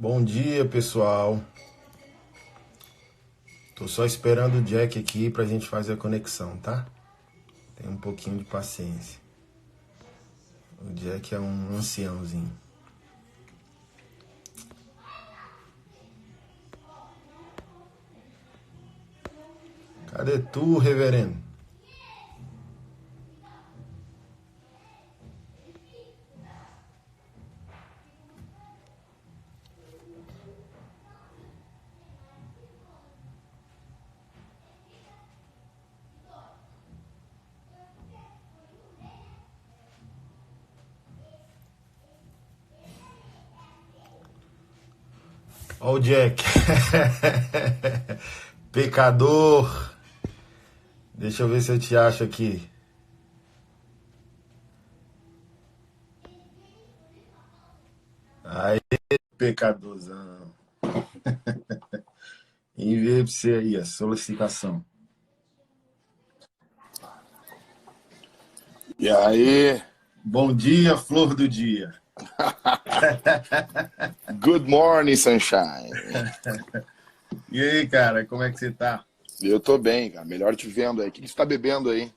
Bom dia, pessoal. Tô só esperando o Jack aqui pra gente fazer a conexão, tá? Tem um pouquinho de paciência. O Jack é um anciãozinho. Cadê tu, reverendo? Ó o Jack. Pecador. Deixa eu ver se eu te acho aqui. Aí, pecadorzão. Enviei pra você aí a solicitação. E aí? Bom dia, flor do dia. Good morning, sunshine. E aí, cara, como é que você tá? Eu tô bem, cara. Melhor te vendo aí. O que você tá bebendo aí?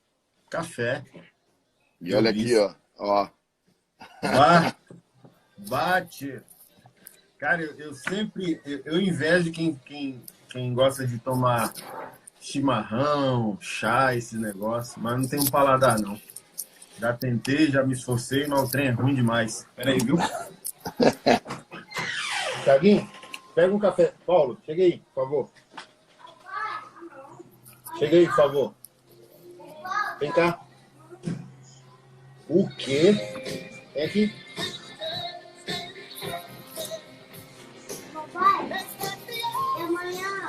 Café. E Eu olha vi. aqui, ó. Bate. Cara, eu sempre eu invejo quem gosta de tomar chimarrão, chá, esse negócio, mas não tem um paladar, não. Já tentei, já me esforcei, mas o trem é ruim demais. Peraí, viu? Thiaguinho, pega um café. Paulo, chega aí, por favor. Chega aí, por favor. Vem cá. O quê? Vem aqui.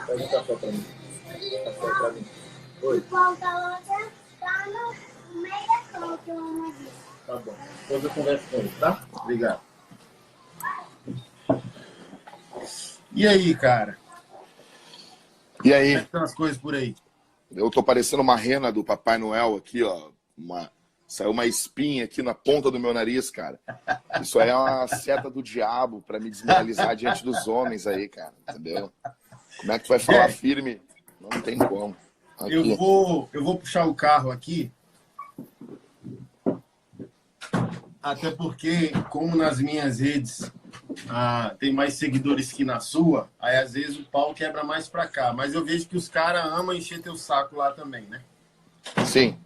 Pega um café pra mim. Café pra mim. Oi. Tá no meio da cama que eu amo. Tá bom. Depois eu converso com ele, tá? Obrigado. E aí, cara? E Como é aí? que estão as coisas por aí? Eu tô parecendo uma rena do Papai Noel aqui, ó. Saiu uma espinha aqui na ponta do meu nariz, cara. Isso aí é uma seta do diabo pra me desmoralizar diante dos homens aí, cara. Entendeu? Como é que tu vai falar firme? Não tem como. Eu Aqui. vou puxar o carro aqui, até porque, como nas minhas redes tem mais seguidores que na sua, aí às vezes o pau quebra mais pra cá. Mas eu vejo que os caras amam encher teu saco lá também, né? Sim.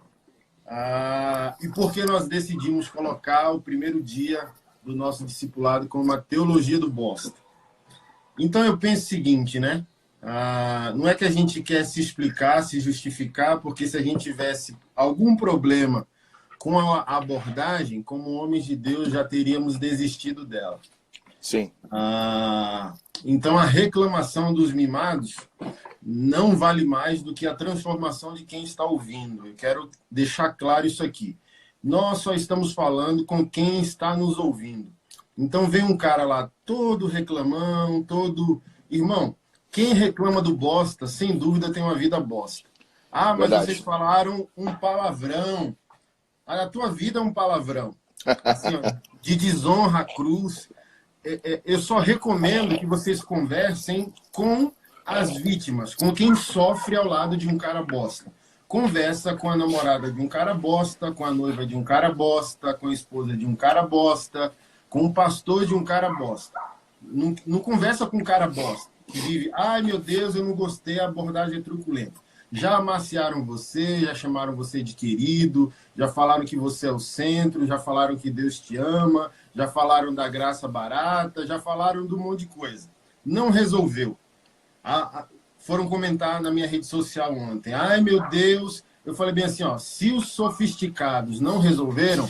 E por que nós decidimos colocar o primeiro dia do nosso discipulado como a teologia do bosta? Então eu penso o seguinte, né? Não é que a gente quer se explicar, se justificar, porque se a gente tivesse algum problema com a abordagem, como homens de Deus, já teríamos desistido dela. Sim. Então a reclamação dos mimados não vale mais do que a transformação de quem está ouvindo. Eu quero deixar claro isso aqui. Nós só estamos falando com quem está nos ouvindo. Então vem um cara lá todo reclamão, todo... Irmão, quem reclama do bosta, sem dúvida tem uma vida bosta. Mas Verdade. vocês falaram um palavrão. A tua vida é um palavrão. Assim, ó, de desonra à cruz. Eu só recomendo que vocês conversem com as vítimas, com quem sofre ao lado de um cara bosta. Conversa com a namorada de um cara bosta, com a noiva de um cara bosta, com a esposa de um cara bosta, com o pastor de um cara bosta. Não conversa com um cara bosta, que vive, ai meu Deus, eu não gostei, a abordagem é truculenta. Já amaciaram você, já chamaram você de querido, já falaram que você é o centro, já falaram que Deus te ama, já falaram da graça barata, já falaram de um monte de coisa. Não resolveu. Foram comentar na minha rede social ontem. Ai, meu Deus. Eu falei bem assim, ó, se os sofisticados não resolveram,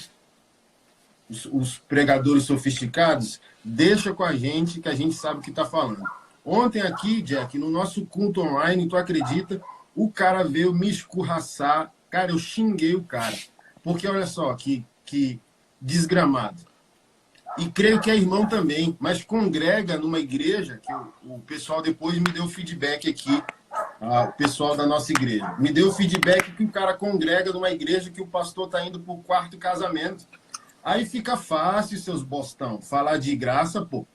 os pregadores sofisticados, deixa com a gente que a gente sabe o que está falando. Ontem aqui, Jack, no nosso culto online, tu acredita, o cara veio me escorraçar. Cara, eu xinguei o cara. Porque olha só, que desgramado. E creio que é irmão também, mas congrega numa igreja, que o pessoal depois me deu feedback aqui, o pessoal da nossa igreja. Me deu feedback que o cara congrega numa igreja que o pastor está indo para o quarto casamento. Aí fica fácil, seus bostão, falar de graça, pô.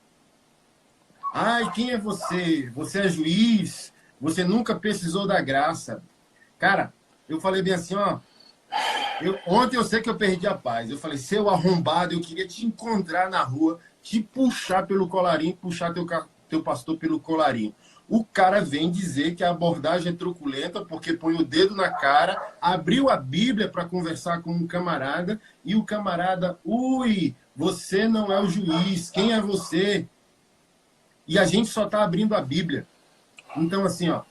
Ai, quem é você? Você é juiz? Você nunca precisou da graça. Cara, eu falei bem assim, ó. Ontem eu sei que eu perdi a paz. Eu falei, seu arrombado, eu queria te encontrar na rua, te puxar pelo colarinho, puxar teu pastor pelo colarinho. O cara vem dizer que a abordagem é truculenta porque põe o dedo na cara, abriu a Bíblia para conversar com um camarada e o camarada, ui, você não é o juiz, quem é você? E a gente só está abrindo a Bíblia. Então, assim, ó,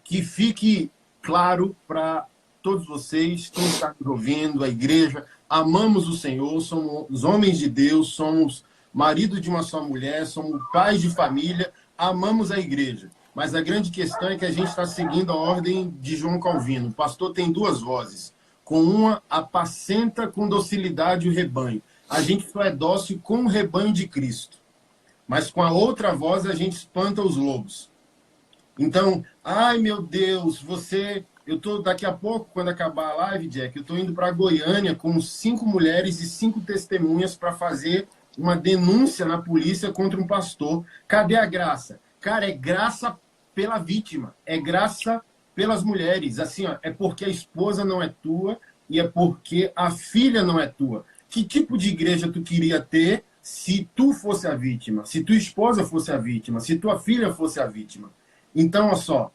que fique claro para todos vocês, quem está nos ouvindo, a igreja, amamos o Senhor, somos homens de Deus, somos marido de uma só mulher, somos pais de família, amamos a igreja. Mas a grande questão é que a gente está seguindo a ordem de João Calvino. O pastor tem duas vozes. Com uma, apacenta com docilidade o rebanho. A gente só é dócil com o rebanho de Cristo. Mas com a outra voz, a gente espanta os lobos. Então, ai meu Deus, eu tô daqui a pouco, quando acabar a live, Jack, eu tô indo para Goiânia com 5 mulheres e 5 testemunhas para fazer uma denúncia na polícia contra um pastor. Cadê a graça? Cara, é graça pela vítima, é graça pelas mulheres. Assim, ó, é porque a esposa não é tua e é porque a filha não é tua. Que tipo de igreja tu queria ter se tu fosse a vítima? Se tua esposa fosse a vítima? Se tua filha fosse a vítima? Então, olha só,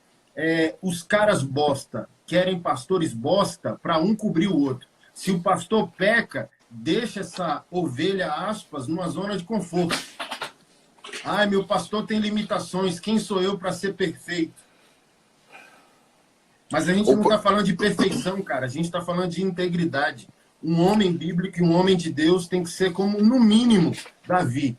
os caras bosta querem pastores bosta para um cobrir o outro. Se o pastor peca, deixa essa ovelha, aspas, numa zona de conforto. Ai, meu pastor tem limitações, quem sou eu para ser perfeito? Mas a gente não está falando de perfeição, cara, a gente está falando de integridade. Um homem bíblico e um homem de Deus tem que ser como, no mínimo, Davi.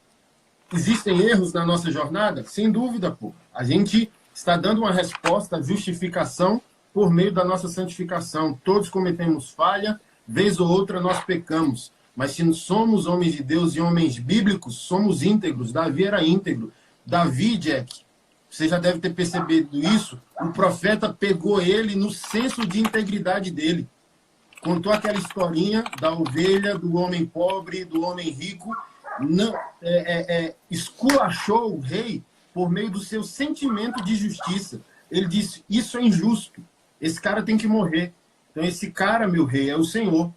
Existem erros na nossa jornada? Sem dúvida, pô. A gente está dando uma resposta, justificação, por meio da nossa santificação. Todos cometemos falha, vez ou outra nós pecamos. Mas se somos homens de Deus e homens bíblicos, somos íntegros. Davi era íntegro. Davi, Jack, você já deve ter percebido isso, o profeta pegou ele no senso de integridade dele. Contou aquela historinha da ovelha, do homem pobre, do homem rico, não, esculachou o rei por meio do seu sentimento de justiça. Ele disse, isso é injusto, esse cara tem que morrer. Então esse cara, meu rei, é o Senhor.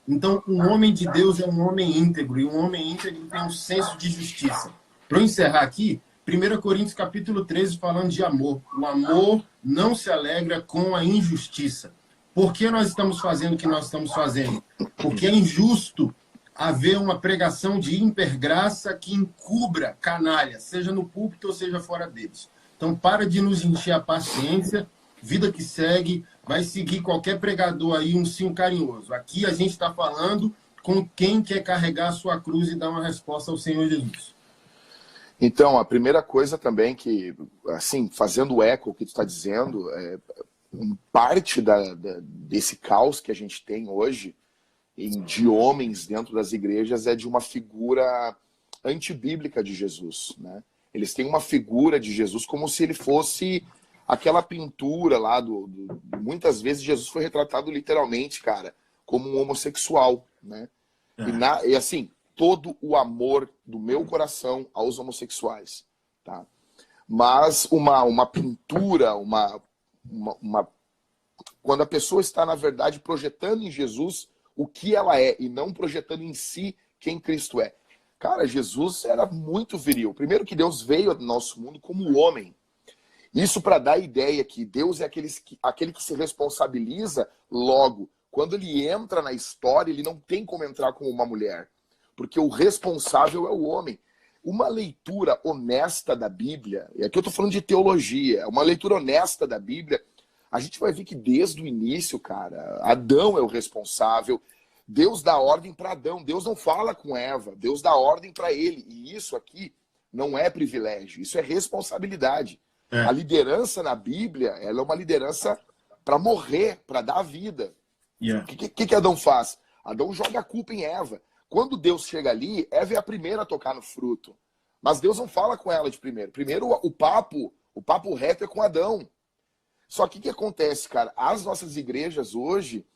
Então um homem de Deus é um homem íntegro, e um homem íntegro tem um senso de justiça. Para eu encerrar aqui, 1 Coríntios capítulo 13, falando de amor. O amor não se alegra com a injustiça. Por que nós estamos fazendo o que nós estamos fazendo? Porque é injusto haver uma pregação de hipergraça que encubra canalha, seja no púlpito ou seja fora deles. Então, para de nos encher a paciência, vida que segue, vai seguir qualquer pregador aí, um sim carinhoso. Aqui a gente está falando com quem quer carregar a sua cruz e dar uma resposta ao Senhor Jesus. Então, a primeira coisa também que, assim, fazendo eco o que tu está dizendo, parte desse caos que a gente tem hoje de homens dentro das igrejas é de uma figura antibíblica de Jesus, né? Eles têm uma figura de Jesus como se ele fosse aquela pintura lá muitas vezes Jesus foi retratado literalmente, cara, como um homossexual, né? E assim, todo o amor do meu coração aos homossexuais, tá? Mas uma pintura, quando a pessoa está, na verdade, projetando em Jesus o que ela é e não projetando em si quem Cristo é. Cara, Jesus era muito viril. Primeiro que Deus veio ao nosso mundo como homem. Isso para dar a ideia que Deus é aquele que se responsabiliza logo. Quando ele entra na história, ele não tem como entrar como uma mulher. Porque o responsável é o homem. Uma leitura honesta da Bíblia, e aqui eu estou falando de teologia, uma leitura honesta da Bíblia, a gente vai ver que desde o início, cara, Adão é o responsável. Deus dá ordem para Adão. Deus não fala com Eva. Deus dá ordem para ele. E isso aqui não é privilégio. Isso é responsabilidade. A liderança na Bíblia, ela é uma liderança para morrer, para dar a vida. O que Adão faz? Adão joga a culpa em Eva. Quando Deus chega ali, Eva é a primeira a tocar no fruto. Mas Deus não fala com ela de primeiro. Primeiro o papo reto é com Adão. Só que o que acontece, cara? As nossas igrejas hoje,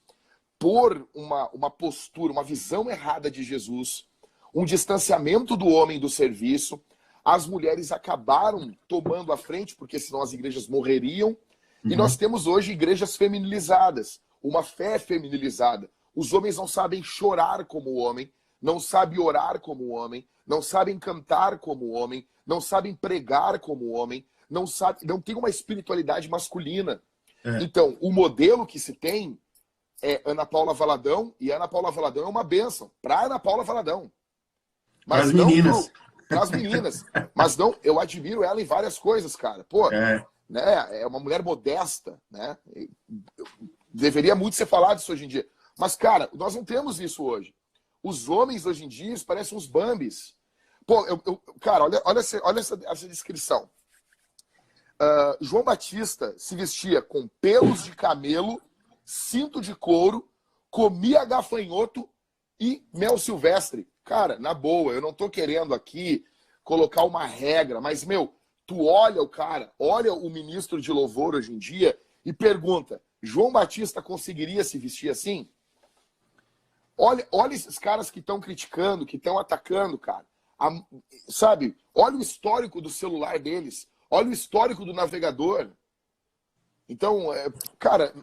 por uma postura, uma visão errada de Jesus, um distanciamento do homem do serviço, as mulheres acabaram tomando a frente, porque senão as igrejas morreriam. E nós temos hoje igrejas feminilizadas, uma fé feminilizada. Os homens não sabem chorar como o homem, não sabem orar como o homem, não sabem cantar como o homem, não sabem pregar como o homem, não tem uma espiritualidade masculina. Então, o modelo que se tem é Ana Paula Valadão, e Ana Paula Valadão é uma bênção para Ana Paula Valadão. Mas para as meninas. Para as meninas. Mas não, eu admiro ela em várias coisas, cara. Pô, né, é uma mulher modesta, né? Deveria muito ser falado isso hoje em dia. Mas, cara, nós não temos isso hoje. Os homens hoje em dia parecem uns bambis. Pô, cara, olha essa descrição. João Batista se vestia com pelos de camelo, cinto de couro, comia gafanhoto e mel silvestre. Cara, na boa, eu não tô querendo aqui colocar uma regra, mas, meu, tu olha o cara, olha o ministro de louvor hoje em dia e pergunta, João Batista conseguiria se vestir assim? Olha esses caras que estão criticando, que estão atacando, cara. Sabe? Olha o histórico do celular deles. Olha o histórico do navegador. Então, cara,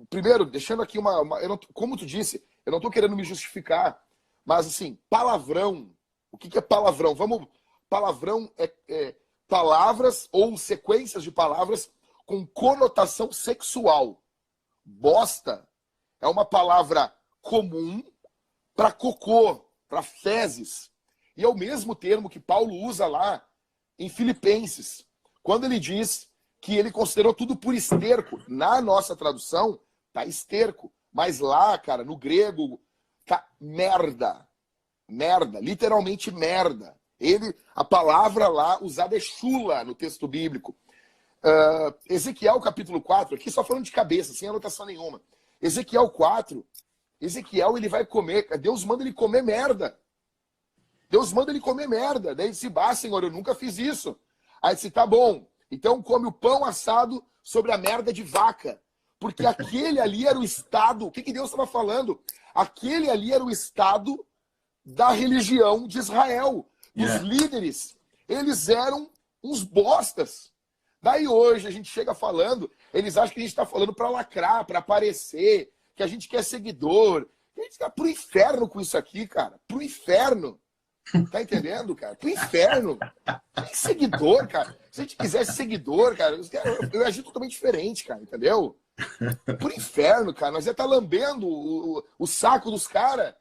primeiro, deixando aqui como tu disse, eu não tô querendo me justificar, mas, assim, palavrão. O que é palavrão? Palavrão é palavras ou sequências de palavras com conotação sexual. Bosta é uma palavra comum para cocô, para fezes. E é o mesmo termo que Paulo usa lá em Filipenses, quando ele diz que ele considerou tudo por esterco. Na nossa tradução, tá esterco. Mas lá, cara, no grego, tá merda. Merda, literalmente merda. A palavra lá usada é chula no texto bíblico. Ezequiel capítulo 4, aqui só falando de cabeça, sem anotação nenhuma. Ezequiel 4, Ezequiel ele vai comer, Deus manda ele comer merda. Deus manda ele comer merda. Daí ele disse, Senhor, eu nunca fiz isso. Aí disse, tá bom, então come o pão assado sobre a merda de vaca. Porque aquele ali era o estado, o que Deus estava falando? Aquele ali era o estado da religião de Israel. Os líderes, eles eram uns bostas. Daí hoje a gente chega falando, eles acham que a gente está falando para lacrar, para aparecer, que a gente quer seguidor. A gente tá pro inferno com isso aqui, cara. Pro inferno. Tá entendendo, cara? Pro inferno. Que seguidor, cara. Se a gente quisesse seguidor, cara, eu ia agir totalmente diferente, cara, entendeu? Pro inferno, cara. Nós ia estar lambendo o saco dos caras.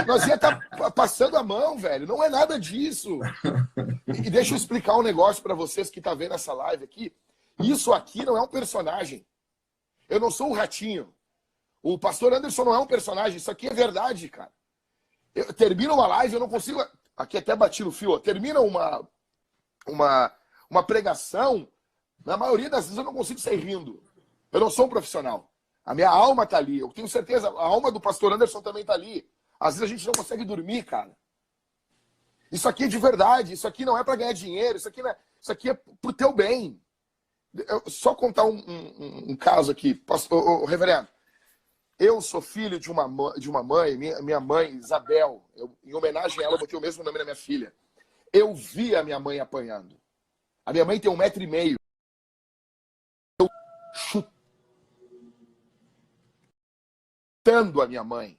Nós ia estar passando a mão, velho. Não é nada disso. E deixa eu explicar um negócio para vocês que tá vendo essa live aqui. Isso aqui não é um personagem. Eu não sou um ratinho. O pastor Anderson não é um personagem. Isso aqui é verdade, cara. Termina uma live, eu não consigo... Aqui até bati no fio. Termina uma pregação, na maioria das vezes eu não consigo sair rindo. Eu não sou um profissional. A minha alma tá ali. Eu tenho certeza, a alma do pastor Anderson também tá ali. Às vezes a gente não consegue dormir, cara. Isso aqui é de verdade. Isso aqui não é para ganhar dinheiro. Isso aqui é pro teu bem. Só contar um caso aqui. Pastor, reverendo. Eu sou filho de uma mãe, minha mãe, Isabel. Em homenagem a ela, eu botei o mesmo nome na minha filha. Eu vi a minha mãe apanhando. A minha mãe tem 1,5 metros. Eu chutando a minha mãe.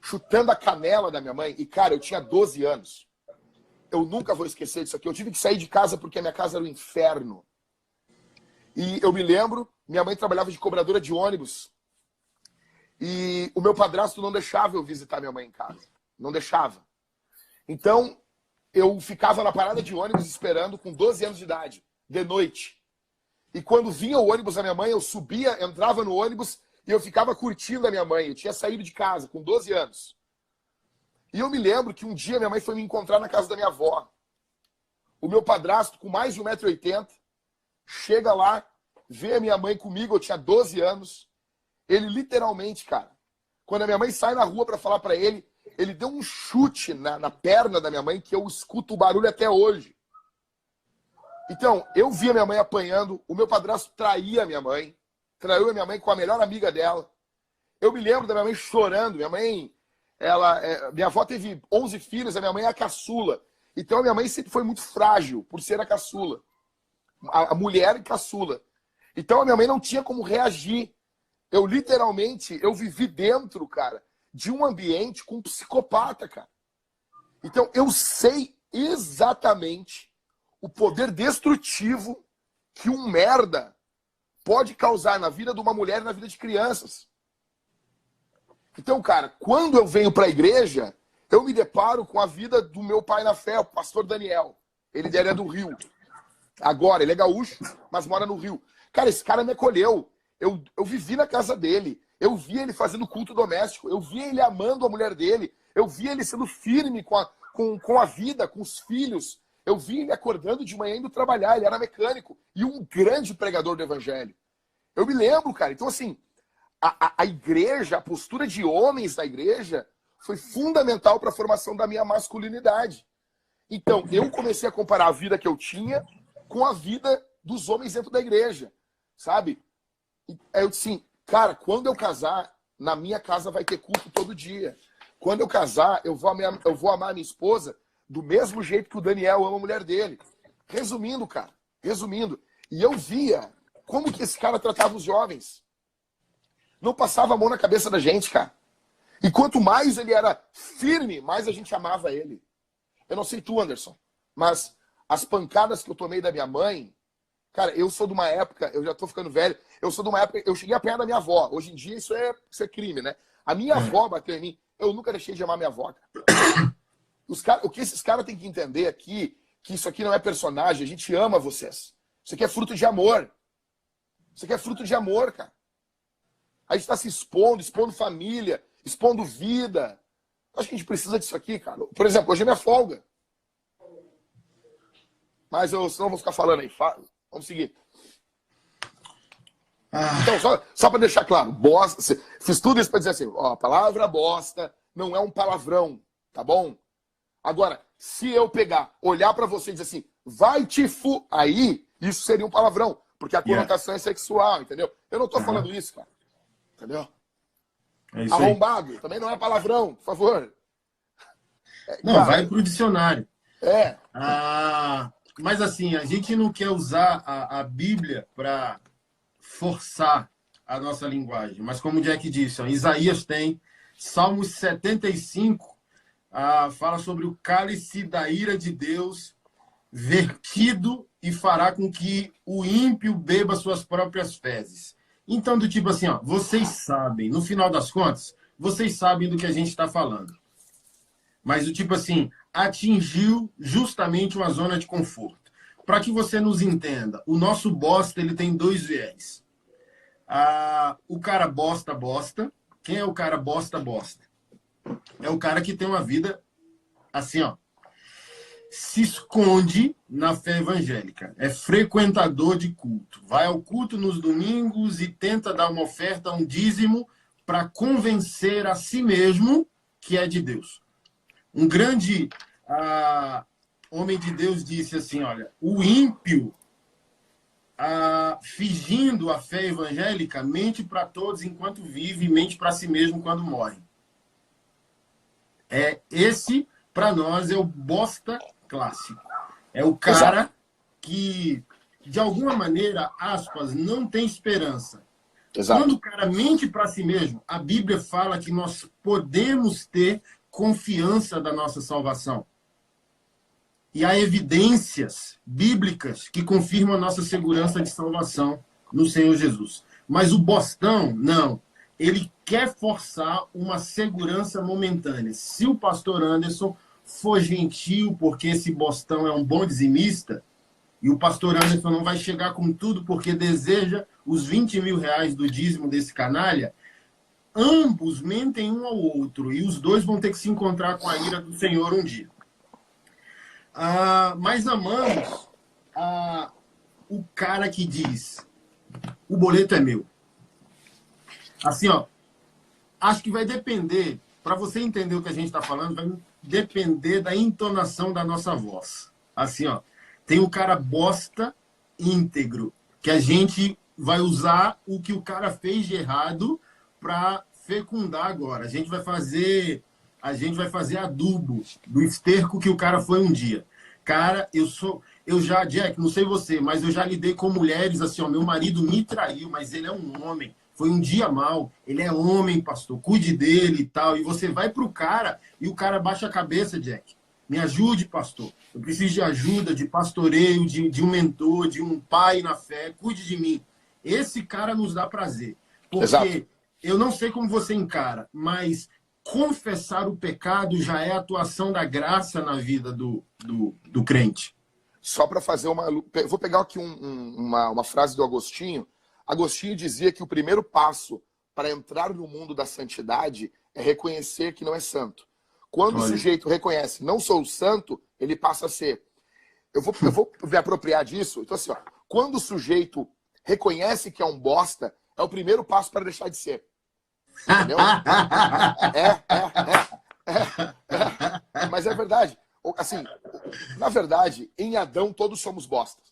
Chutando a canela da minha mãe. E, cara, eu tinha 12 anos. Eu nunca vou esquecer disso aqui. Eu tive que sair de casa porque a minha casa era um inferno. E eu me lembro, minha mãe trabalhava de cobradora de ônibus. E o meu padrasto não deixava eu visitar minha mãe em casa. Não deixava. Então, eu ficava na parada de ônibus esperando com 12 anos de idade, de noite. E quando vinha o ônibus da minha mãe, eu subia, entrava no ônibus e eu ficava curtindo a minha mãe. Eu tinha saído de casa com 12 anos. E eu me lembro que um dia minha mãe foi me encontrar na casa da minha avó. O meu padrasto, com mais de 1,80 m, chega lá, vê a minha mãe comigo, eu tinha 12 anos. Ele literalmente, cara, quando a minha mãe sai na rua para falar para ele, ele deu um chute na perna da minha mãe que eu escuto o barulho até hoje. Então, eu vi a minha mãe apanhando, o meu padrasto traía a minha mãe, traiu a minha mãe com a melhor amiga dela. Eu me lembro da minha mãe chorando. Minha avó teve 11 filhos, a minha mãe é a caçula. Então a minha mãe sempre foi muito frágil, por ser a caçula. A mulher caçula. Então a minha mãe não tinha como reagir. Eu literalmente, eu vivi dentro, cara, de um ambiente com um psicopata, cara. Então eu sei exatamente o poder destrutivo que um merda pode causar na vida de uma mulher e na vida de crianças. Então, cara, quando eu venho para a igreja, eu me deparo com a vida do meu pai na fé, o pastor Daniel. Ele era do Rio. Agora, ele é gaúcho, mas mora no Rio. Cara, esse cara me acolheu. Eu vivi na casa dele. Eu vi ele fazendo culto doméstico. Eu vi ele amando a mulher dele. Eu vi ele sendo firme com a vida, com os filhos. Eu vi ele acordando de manhã indo trabalhar. Ele era mecânico e um grande pregador do evangelho. Eu me lembro, cara. Então, assim, a igreja, a postura de homens da igreja foi fundamental para a formação da minha masculinidade. Então, eu comecei a comparar a vida que eu tinha com a vida dos homens dentro da igreja, sabe? Eu disse assim, cara, quando eu casar, na minha casa vai ter culto todo dia. Quando eu casar, eu vou amar a minha esposa do mesmo jeito que o Daniel ama a mulher dele. Resumindo, cara, resumindo. E eu via como que esse cara tratava os jovens. Não passava a mão na cabeça da gente, cara. E quanto mais ele era firme, mais a gente amava ele. Eu não sei tu, Anderson, mas as pancadas que eu tomei da minha mãe, cara, eu sou de uma época, eu já tô ficando velho, eu sou de uma época, eu cheguei a apanhar da minha avó. Hoje em dia isso é crime, né? A minha avó bateu em mim, eu nunca deixei de amar minha avó, cara. O que esses caras têm que entender aqui, que isso aqui não é personagem, a gente ama vocês. Isso aqui é fruto de amor. Isso aqui é fruto de amor, cara. A gente está se expondo família, expondo vida. Acho que a gente precisa disso aqui, cara. Por exemplo, hoje é minha folga. Mas senão eu vou ficar falando aí. Vamos seguir. Então, só para deixar claro, bosta. Fiz tudo isso para dizer assim, ó, a palavra bosta não é um palavrão, tá bom? Agora, se eu pegar, olhar para você e dizer assim, vai te aí, isso seria um palavrão, porque a conotação é sexual, entendeu? Eu não tô falando isso, cara. Entendeu? É isso arrombado, aí. Também não é palavrão, por favor. Não, cara, vai pro dicionário. É. Mas assim, a gente não quer usar a Bíblia para forçar a nossa linguagem. Mas como o Jack disse, ó, Isaías tem, Salmos 75 fala sobre o cálice da ira de Deus vertido e fará com que o ímpio beba suas próprias fezes. Então, do tipo assim, ó, vocês sabem, no final das contas, vocês sabem do que a gente está falando. Mas do tipo assim, atingiu justamente uma zona de conforto. Para que você nos entenda, o nosso bosta, ele tem dois viés. O cara bosta. Quem é o cara bosta? É o cara que tem uma vida assim, ó. Se esconde na fé evangélica. É frequentador de culto. Vai ao culto nos domingos e tenta dar uma oferta, um dízimo, para convencer a si mesmo que é de Deus. Um grande homem de Deus disse assim, olha, o ímpio, fingindo a fé evangélica, mente para todos enquanto vive e mente para si mesmo quando morre. Esse, para nós, é o bosta clássico. É o cara que, de alguma maneira, aspas, não tem esperança. Exato. Quando o cara mente para si mesmo, a Bíblia fala que nós podemos ter confiança da nossa salvação. E há evidências bíblicas que confirmam a nossa segurança de salvação no Senhor Jesus. Mas o bostão, não. Ele quer forçar uma segurança momentânea. Se o pastor Anderson for gentil, porque esse bostão é um bom dizimista, e o pastor Anderson não vai chegar com tudo porque deseja os 20 mil reais do dízimo desse canalha, ambos mentem um ao outro e os dois vão ter que se encontrar com a ira do Senhor um dia. Mas amamos o cara que diz, o boleto é meu. Assim, ó, acho que vai depender, para você entender o que a gente está falando, vai depender da entonação da nossa voz. Assim, ó, tem o cara bosta íntegro, que a gente vai usar o que o cara fez de errado para fecundar agora. A gente vai fazer a gente vai fazer adubo do esterco que o cara foi um dia. Cara, Jack, não sei você, mas eu já lidei com mulheres assim, ó, meu marido me traiu, mas ele é um homem. Foi um dia mal, ele é homem, pastor, cuide dele e tal. E você vai pro cara e o cara baixa a cabeça, Jack. Me ajude, pastor. Eu preciso de ajuda, de pastoreio, de um mentor, de um pai na fé. Cuide de mim. Esse cara nos dá prazer. Porque Exato. eu não sei como você encara, mas confessar o pecado já é a atuação da graça na vida do crente. Só para fazer uma... Vou pegar aqui uma frase do Agostinho. Agostinho dizia que o primeiro passo para entrar no mundo da santidade é reconhecer que não é santo. Quando o sujeito reconhece, não sou santo, ele passa a ser. Eu vou me apropriar disso. Então, assim, ó, quando o sujeito reconhece que é um bosta, é o primeiro passo para deixar de ser. Entendeu? Mas é verdade. Assim, na verdade, em Adão, todos somos bostas.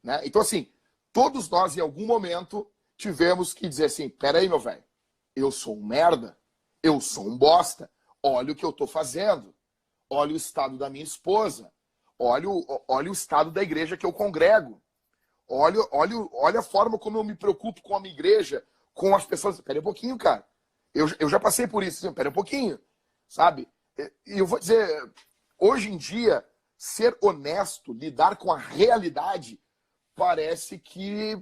Né? Então, assim, todos nós, em algum momento, tivemos que dizer assim, peraí, meu velho, eu sou um merda, eu sou um bosta, olha o que eu tô fazendo, olha o estado da minha esposa, olha o estado da igreja que eu congrego, olha a forma como eu me preocupo com a minha igreja, com as pessoas. Peraí um pouquinho, cara. Eu já passei por isso, assim, peraí um pouquinho, sabe? E eu vou dizer, hoje em dia, ser honesto, lidar com a realidade, parece que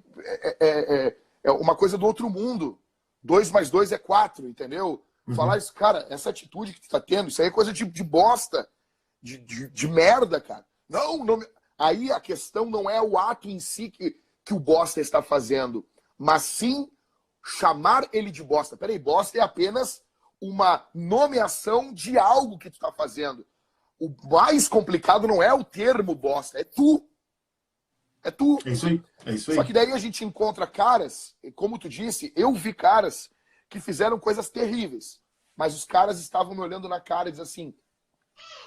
é uma coisa do outro mundo. 2 mais 2 é 4, entendeu? Falar isso, cara, essa atitude que tu tá tendo, isso aí é coisa de bosta, de merda, cara. Não, aí a questão não é o ato em si que o bosta está fazendo, mas sim chamar ele de bosta. Peraí, bosta é apenas uma nomeação de algo que tu tá fazendo. O mais complicado não é o termo bosta, é tu. É tu. É isso aí. É isso aí. Só que daí a gente encontra caras, como tu disse, eu vi caras que fizeram coisas terríveis. Mas os caras estavam me olhando na cara e dizendo assim,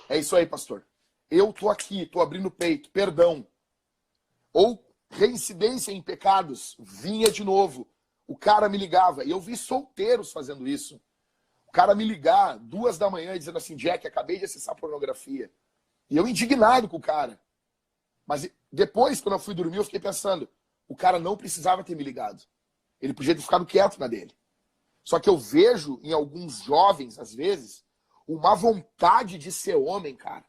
é isso aí, pastor. Eu tô aqui, tô abrindo o peito, perdão. Ou reincidência em pecados, vinha de novo. O cara me ligava. E eu vi solteiros fazendo isso. O cara me ligar 2 da manhã dizendo assim, Jack, acabei de acessar pornografia. E eu indignado com o cara. Mas depois, quando eu fui dormir, eu fiquei pensando, o cara não precisava ter me ligado. Ele podia ter ficado quieto na dele. Só que eu vejo em alguns jovens, às vezes, uma vontade de ser homem, cara.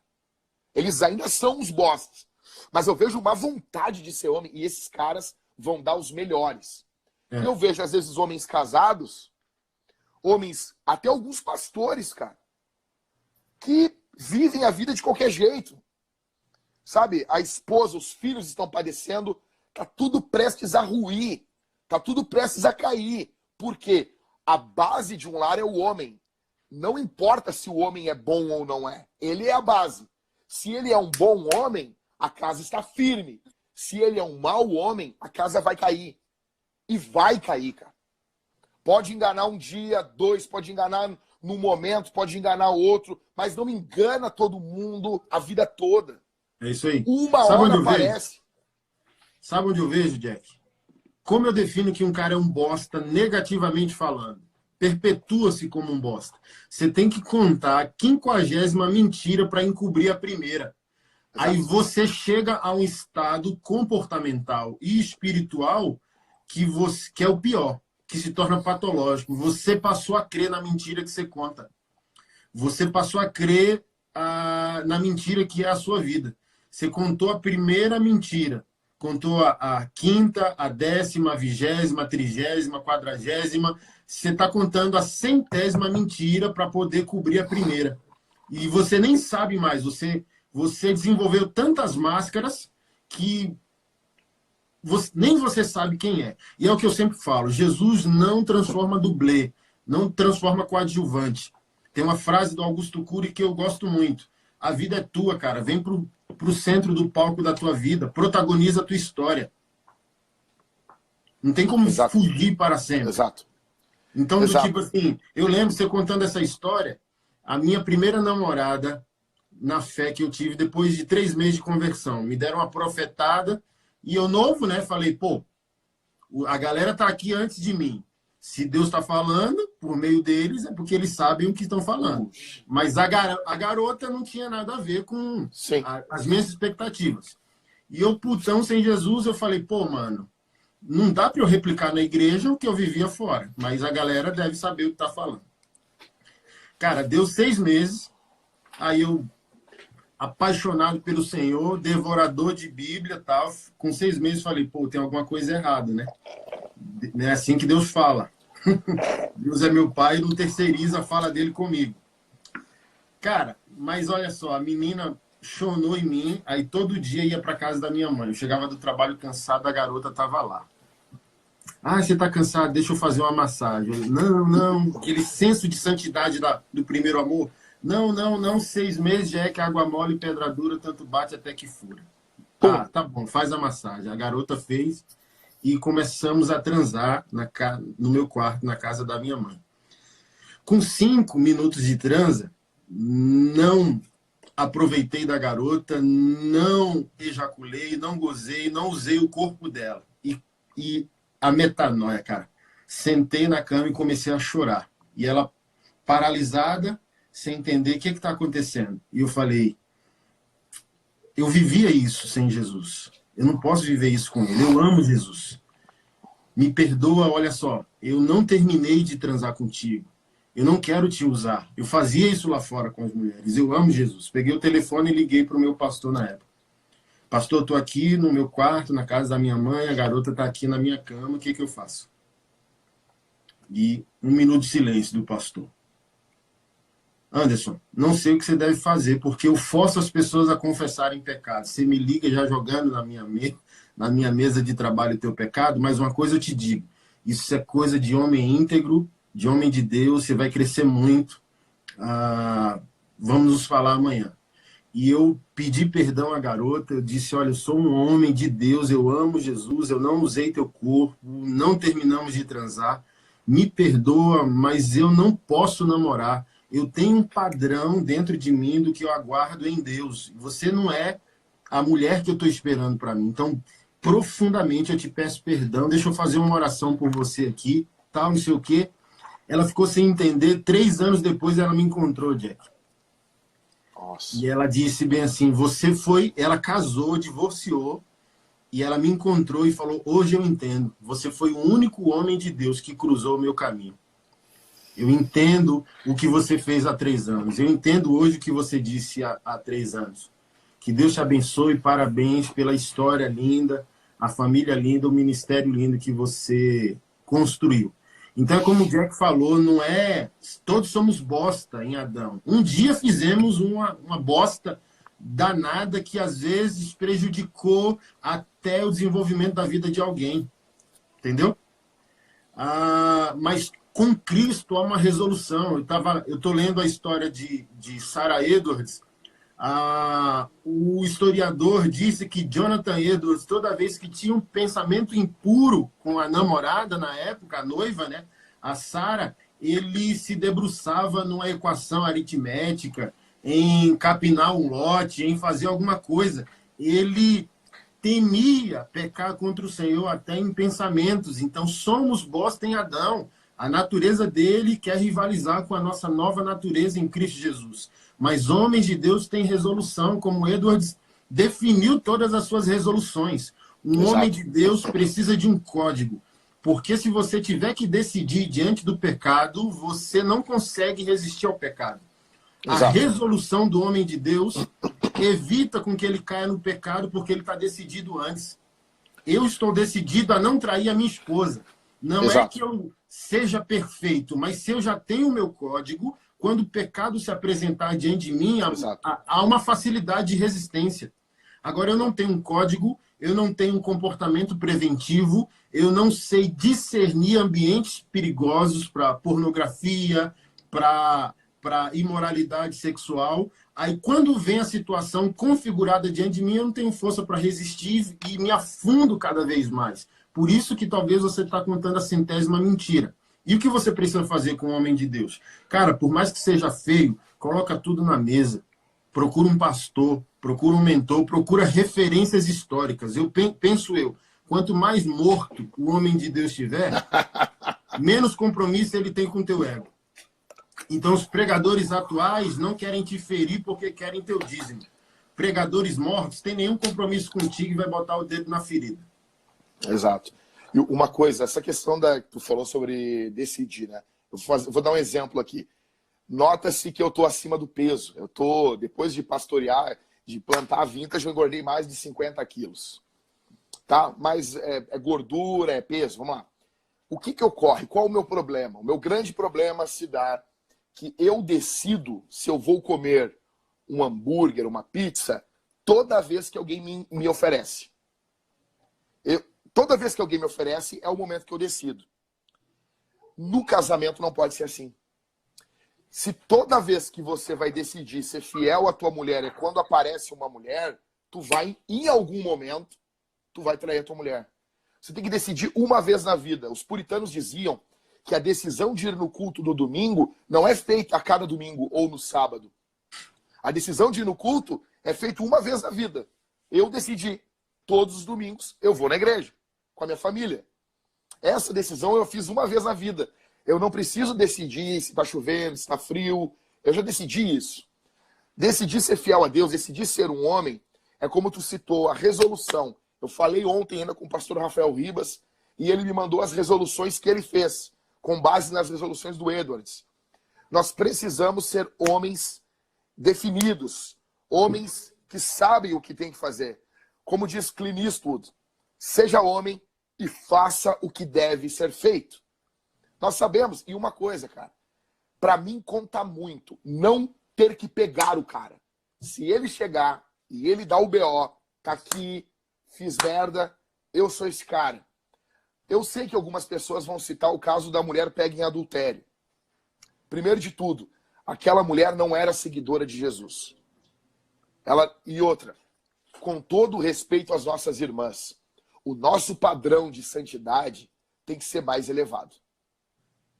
Eles ainda são os bostas. Mas eu vejo uma vontade de ser homem e esses caras vão dar os melhores. E eu vejo, às vezes, homens casados, homens, até alguns pastores, cara, que vivem a vida de qualquer jeito. Sabe, a esposa, os filhos estão padecendo, tá tudo prestes a ruir, tá tudo prestes a cair. Por quê? A base de um lar é o homem. Não importa se o homem é bom ou não é. Ele é a base. Se ele é um bom homem, a casa está firme. Se ele é um mau homem, a casa vai cair. E vai cair, cara. Pode enganar um dia, 2, pode enganar num momento, pode enganar outro, mas não engana todo mundo a vida toda. É isso aí. Uma hora aparece. Sabe onde eu vejo, Jack? Como eu defino que um cara é um bosta negativamente falando? Perpetua-se como um bosta. Você tem que contar a 50ª mentira para encobrir a primeira. Exato. Aí você chega a um estado comportamental e espiritual que é o pior, que se torna patológico. Você passou a crer na mentira que você conta. Você passou a crer na mentira que é a sua vida. Você contou a primeira mentira. Contou a 5ª, a 10ª, a 20ª, a 30ª, a 40ª. Você está contando a 100ª mentira para poder cobrir a primeira. E você nem sabe mais. Você desenvolveu tantas máscaras que nem você sabe quem é. E é o que eu sempre falo. Jesus não transforma dublê. Não transforma coadjuvante. Tem uma frase do Augusto Cury que eu gosto muito. A vida é tua, cara. Vem pro centro do palco da tua vida. Protagoniza a tua história. Não tem como fugir para sempre. Exato. Então, do tipo assim, eu lembro você contando essa história, a minha primeira namorada na fé que eu tive depois de 3 meses de conversão. Me deram uma profetada e eu novo, né? Falei, pô, a galera tá aqui antes de mim. Se Deus está falando por meio deles, é porque eles sabem o que estão falando. Mas a garota não tinha nada a ver com as minhas expectativas. E eu, putão, sem Jesus, eu falei, pô, mano, não dá para eu replicar na igreja o que eu vivia fora. Mas a galera deve saber o que está falando. Cara, deu 6 meses, aí eu, apaixonado pelo Senhor, devorador de Bíblia e tal, com 6 meses falei, pô, tem alguma coisa errada, né? É assim que Deus fala. Deus é meu pai e não terceiriza a fala dele comigo. Cara, mas olha só, a menina chonou em mim, aí todo dia ia para casa da minha mãe. Eu chegava do trabalho cansado, a garota tava lá. Ah, você tá cansado, deixa eu fazer uma massagem. Eu, não, aquele senso de santidade do primeiro amor. Não, 6 meses já é que água mole e pedra dura, tanto bate até que fura. Ah, tá bom, faz a massagem. A garota fez e começamos a transar no meu quarto, na casa da minha mãe. Com 5 minutos de transa, não aproveitei da garota, não ejaculei, não gozei, não usei o corpo dela. E a metanoia, cara. Sentei na cama e comecei a chorar. E ela, paralisada, sem entender o que está acontecendo. E eu falei, eu vivia isso sem Jesus. Eu não posso viver isso com ele. Eu amo Jesus. Me perdoa, olha só. Eu não terminei de transar contigo. Eu não quero te usar. Eu fazia isso lá fora com as mulheres. Eu amo Jesus. Peguei o telefone e liguei para o meu pastor na época. Pastor, estou aqui no meu quarto, na casa da minha mãe. A garota está aqui na minha cama. O que eu faço? E 1 minuto de silêncio do pastor. Anderson, não sei o que você deve fazer, porque eu forço as pessoas a confessarem pecado. Você me liga já jogando na minha mesa de trabalho o teu pecado, mas uma coisa eu te digo, isso é coisa de homem íntegro, de homem de Deus, você vai crescer muito. Vamos nos falar amanhã. E eu pedi perdão à garota, eu disse, olha, eu sou um homem de Deus, eu amo Jesus, eu não usei teu corpo, não terminamos de transar, me perdoa, mas eu não posso namorar. Eu tenho um padrão dentro de mim do que eu aguardo em Deus. Você não é a mulher que eu estou esperando para mim. Então, profundamente, eu te peço perdão. Deixa eu fazer uma oração por você aqui, tal, não sei o quê. Ela ficou sem entender. 3 anos depois, ela me encontrou, Jack. Nossa. E ela disse bem assim, ela casou, divorciou, e ela me encontrou e falou, hoje eu entendo. Você foi o único homem de Deus que cruzou o meu caminho. Eu entendo o que você fez há 3 anos. Eu entendo hoje o que você disse há 3 anos. Que Deus te abençoe. Parabéns pela história linda, a família linda, o ministério lindo que você construiu. Então, é como o Jack falou, não é... Todos somos bosta em Adão. Um dia fizemos uma bosta danada que, às vezes, prejudicou até o desenvolvimento da vida de alguém. Entendeu? Mas... com Cristo há uma resolução. Eu estou lendo a história de Sarah Edwards. O historiador disse que Jonathan Edwards, toda vez que tinha um pensamento impuro com a namorada na época, a noiva, né, a Sarah, ele se debruçava numa equação aritmética, em capinar um lote, em fazer alguma coisa. Ele temia pecar contra o Senhor até em pensamentos. Então, somos bosta em Adão. A natureza dele quer rivalizar com a nossa nova natureza em Cristo Jesus. Mas homens de Deus têm resolução, como Edwards definiu todas as suas resoluções. Um homem de Deus precisa de um código. Porque se você tiver que decidir diante do pecado, você não consegue resistir ao pecado. A resolução do homem de Deus evita com que ele caia no pecado, porque ele está decidido antes. Eu estou decidido a não trair a minha esposa. Não é que eu seja perfeito, mas se eu já tenho o meu código, quando o pecado se apresentar diante de mim, há uma facilidade de resistência. Agora, eu não tenho um código, eu não tenho um comportamento preventivo, eu não sei discernir ambientes perigosos para pornografia, para imoralidade sexual. Aí, quando vem a situação configurada diante de mim, eu não tenho força para resistir e me afundo cada vez mais. Por isso que talvez você está contando a 100ª mentira. E o que você precisa fazer com o homem de Deus? Cara, por mais que seja feio, coloca tudo na mesa. Procura um pastor, procura um mentor, procura referências históricas. Penso, quanto mais morto o homem de Deus estiver, menos compromisso ele tem com o teu ego. Então, os pregadores atuais não querem te ferir porque querem teu dízimo. Pregadores mortos têm nenhum compromisso contigo e vai botar o dedo na ferida. Exato. E uma coisa, essa questão que tu falou sobre decidir, né? Vou dar um exemplo aqui. Nota-se que eu tô acima do peso. Eu tô, depois de pastorear, de plantar a vintage, eu engordei mais de 50 quilos. Tá? Mas é gordura, é peso, vamos lá. O que ocorre? Qual o meu problema? O meu grande problema se dá que eu decido se eu vou comer um hambúrguer, uma pizza, toda vez que alguém me oferece. Toda vez que alguém me oferece, é o momento que eu decido. No casamento não pode ser assim. Se toda vez que você vai decidir ser fiel à tua mulher é quando aparece uma mulher, tu vai, em algum momento, tu vai trair a tua mulher. Você tem que decidir uma vez na vida. Os puritanos diziam que a decisão de ir no culto no domingo não é feita a cada domingo ou no sábado. A decisão de ir no culto é feita uma vez na vida. Eu decidi, todos os domingos eu vou na igreja, com a minha família. Essa decisão eu fiz uma vez na vida. Eu não preciso decidir se está chovendo, se está frio. Eu já decidi isso. Decidir ser fiel a Deus, decidir ser um homem, é como tu citou, a resolução. Eu falei ontem ainda com o pastor Rafael Ribas e ele me mandou as resoluções que ele fez, com base nas resoluções do Edwards. Nós precisamos ser homens definidos, homens que sabem o que tem que fazer. Como diz Clint Eastwood, seja homem e faça o que deve ser feito. Nós sabemos, e uma coisa, cara, pra mim conta muito não ter que pegar o cara. Se ele chegar e ele dá o BO, tá aqui, fiz merda, eu sou esse cara. Eu sei que algumas pessoas vão citar o caso da mulher pega em adultério. Primeiro de tudo, aquela mulher não era seguidora de Jesus. E outra, com todo o respeito às nossas irmãs, o nosso padrão de santidade tem que ser mais elevado.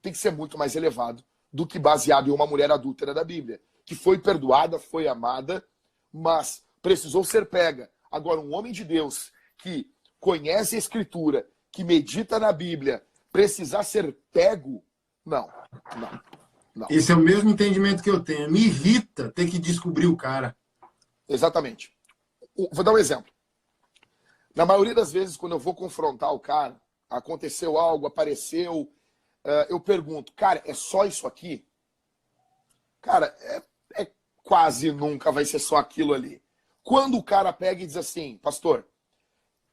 Tem que ser muito mais elevado do que baseado em uma mulher adúltera da Bíblia, que foi perdoada, foi amada, mas precisou ser pega. Agora, um homem de Deus que conhece a Escritura, que medita na Bíblia, precisar ser pego? Não. Esse é o mesmo entendimento que eu tenho. Me irrita ter que descobrir o cara. Exatamente. Vou dar um exemplo. Na maioria das vezes, quando eu vou confrontar o cara, aconteceu algo, apareceu, eu pergunto, cara, é só isso aqui? Cara, quase nunca vai ser só aquilo ali. Quando o cara pega e diz assim, pastor,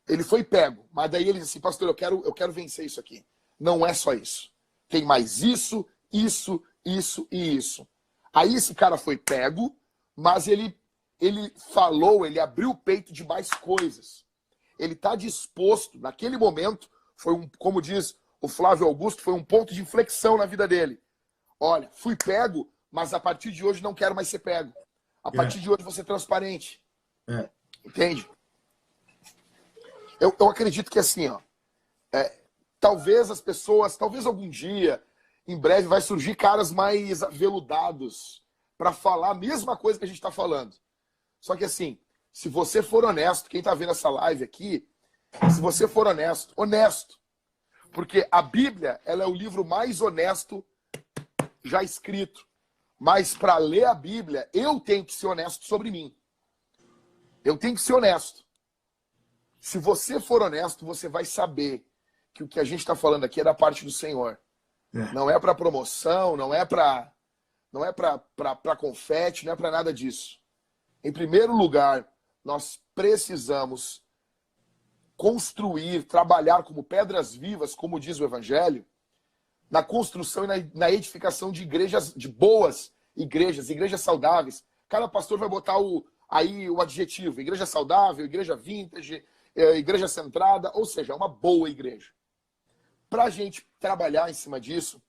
ele foi pego, mas daí ele diz assim, pastor, eu quero vencer isso aqui. Não é só isso. Tem mais isso e isso. Aí esse cara foi pego, mas ele falou, ele abriu o peito de mais coisas. Ele está disposto, naquele momento, como diz o Flávio Augusto, foi um ponto de inflexão na vida dele. Olha, fui pego, mas a partir de hoje não quero mais ser pego. A partir de hoje vou ser transparente. Entende? Eu acredito que assim, ó, talvez as pessoas, talvez algum dia, em breve, vai surgir caras mais aveludados para falar a mesma coisa que a gente está falando. Só que assim, se você for honesto, quem está vendo essa live aqui, se você for honesto, porque a Bíblia, ela é o livro mais honesto já escrito. Mas para ler a Bíblia, eu tenho que ser honesto sobre mim. Eu tenho que ser honesto. Se você for honesto, você vai saber que o que a gente está falando aqui é da parte do Senhor. Não é para promoção, não é para confete, não é para nada disso. Em primeiro lugar, nós precisamos construir, trabalhar como pedras vivas, como diz o Evangelho, na construção e na edificação de igrejas, de boas igrejas saudáveis. Cada pastor vai botar o adjetivo, igreja saudável, igreja vintage, igreja centrada, ou seja, uma boa igreja. Para a gente trabalhar em cima disso,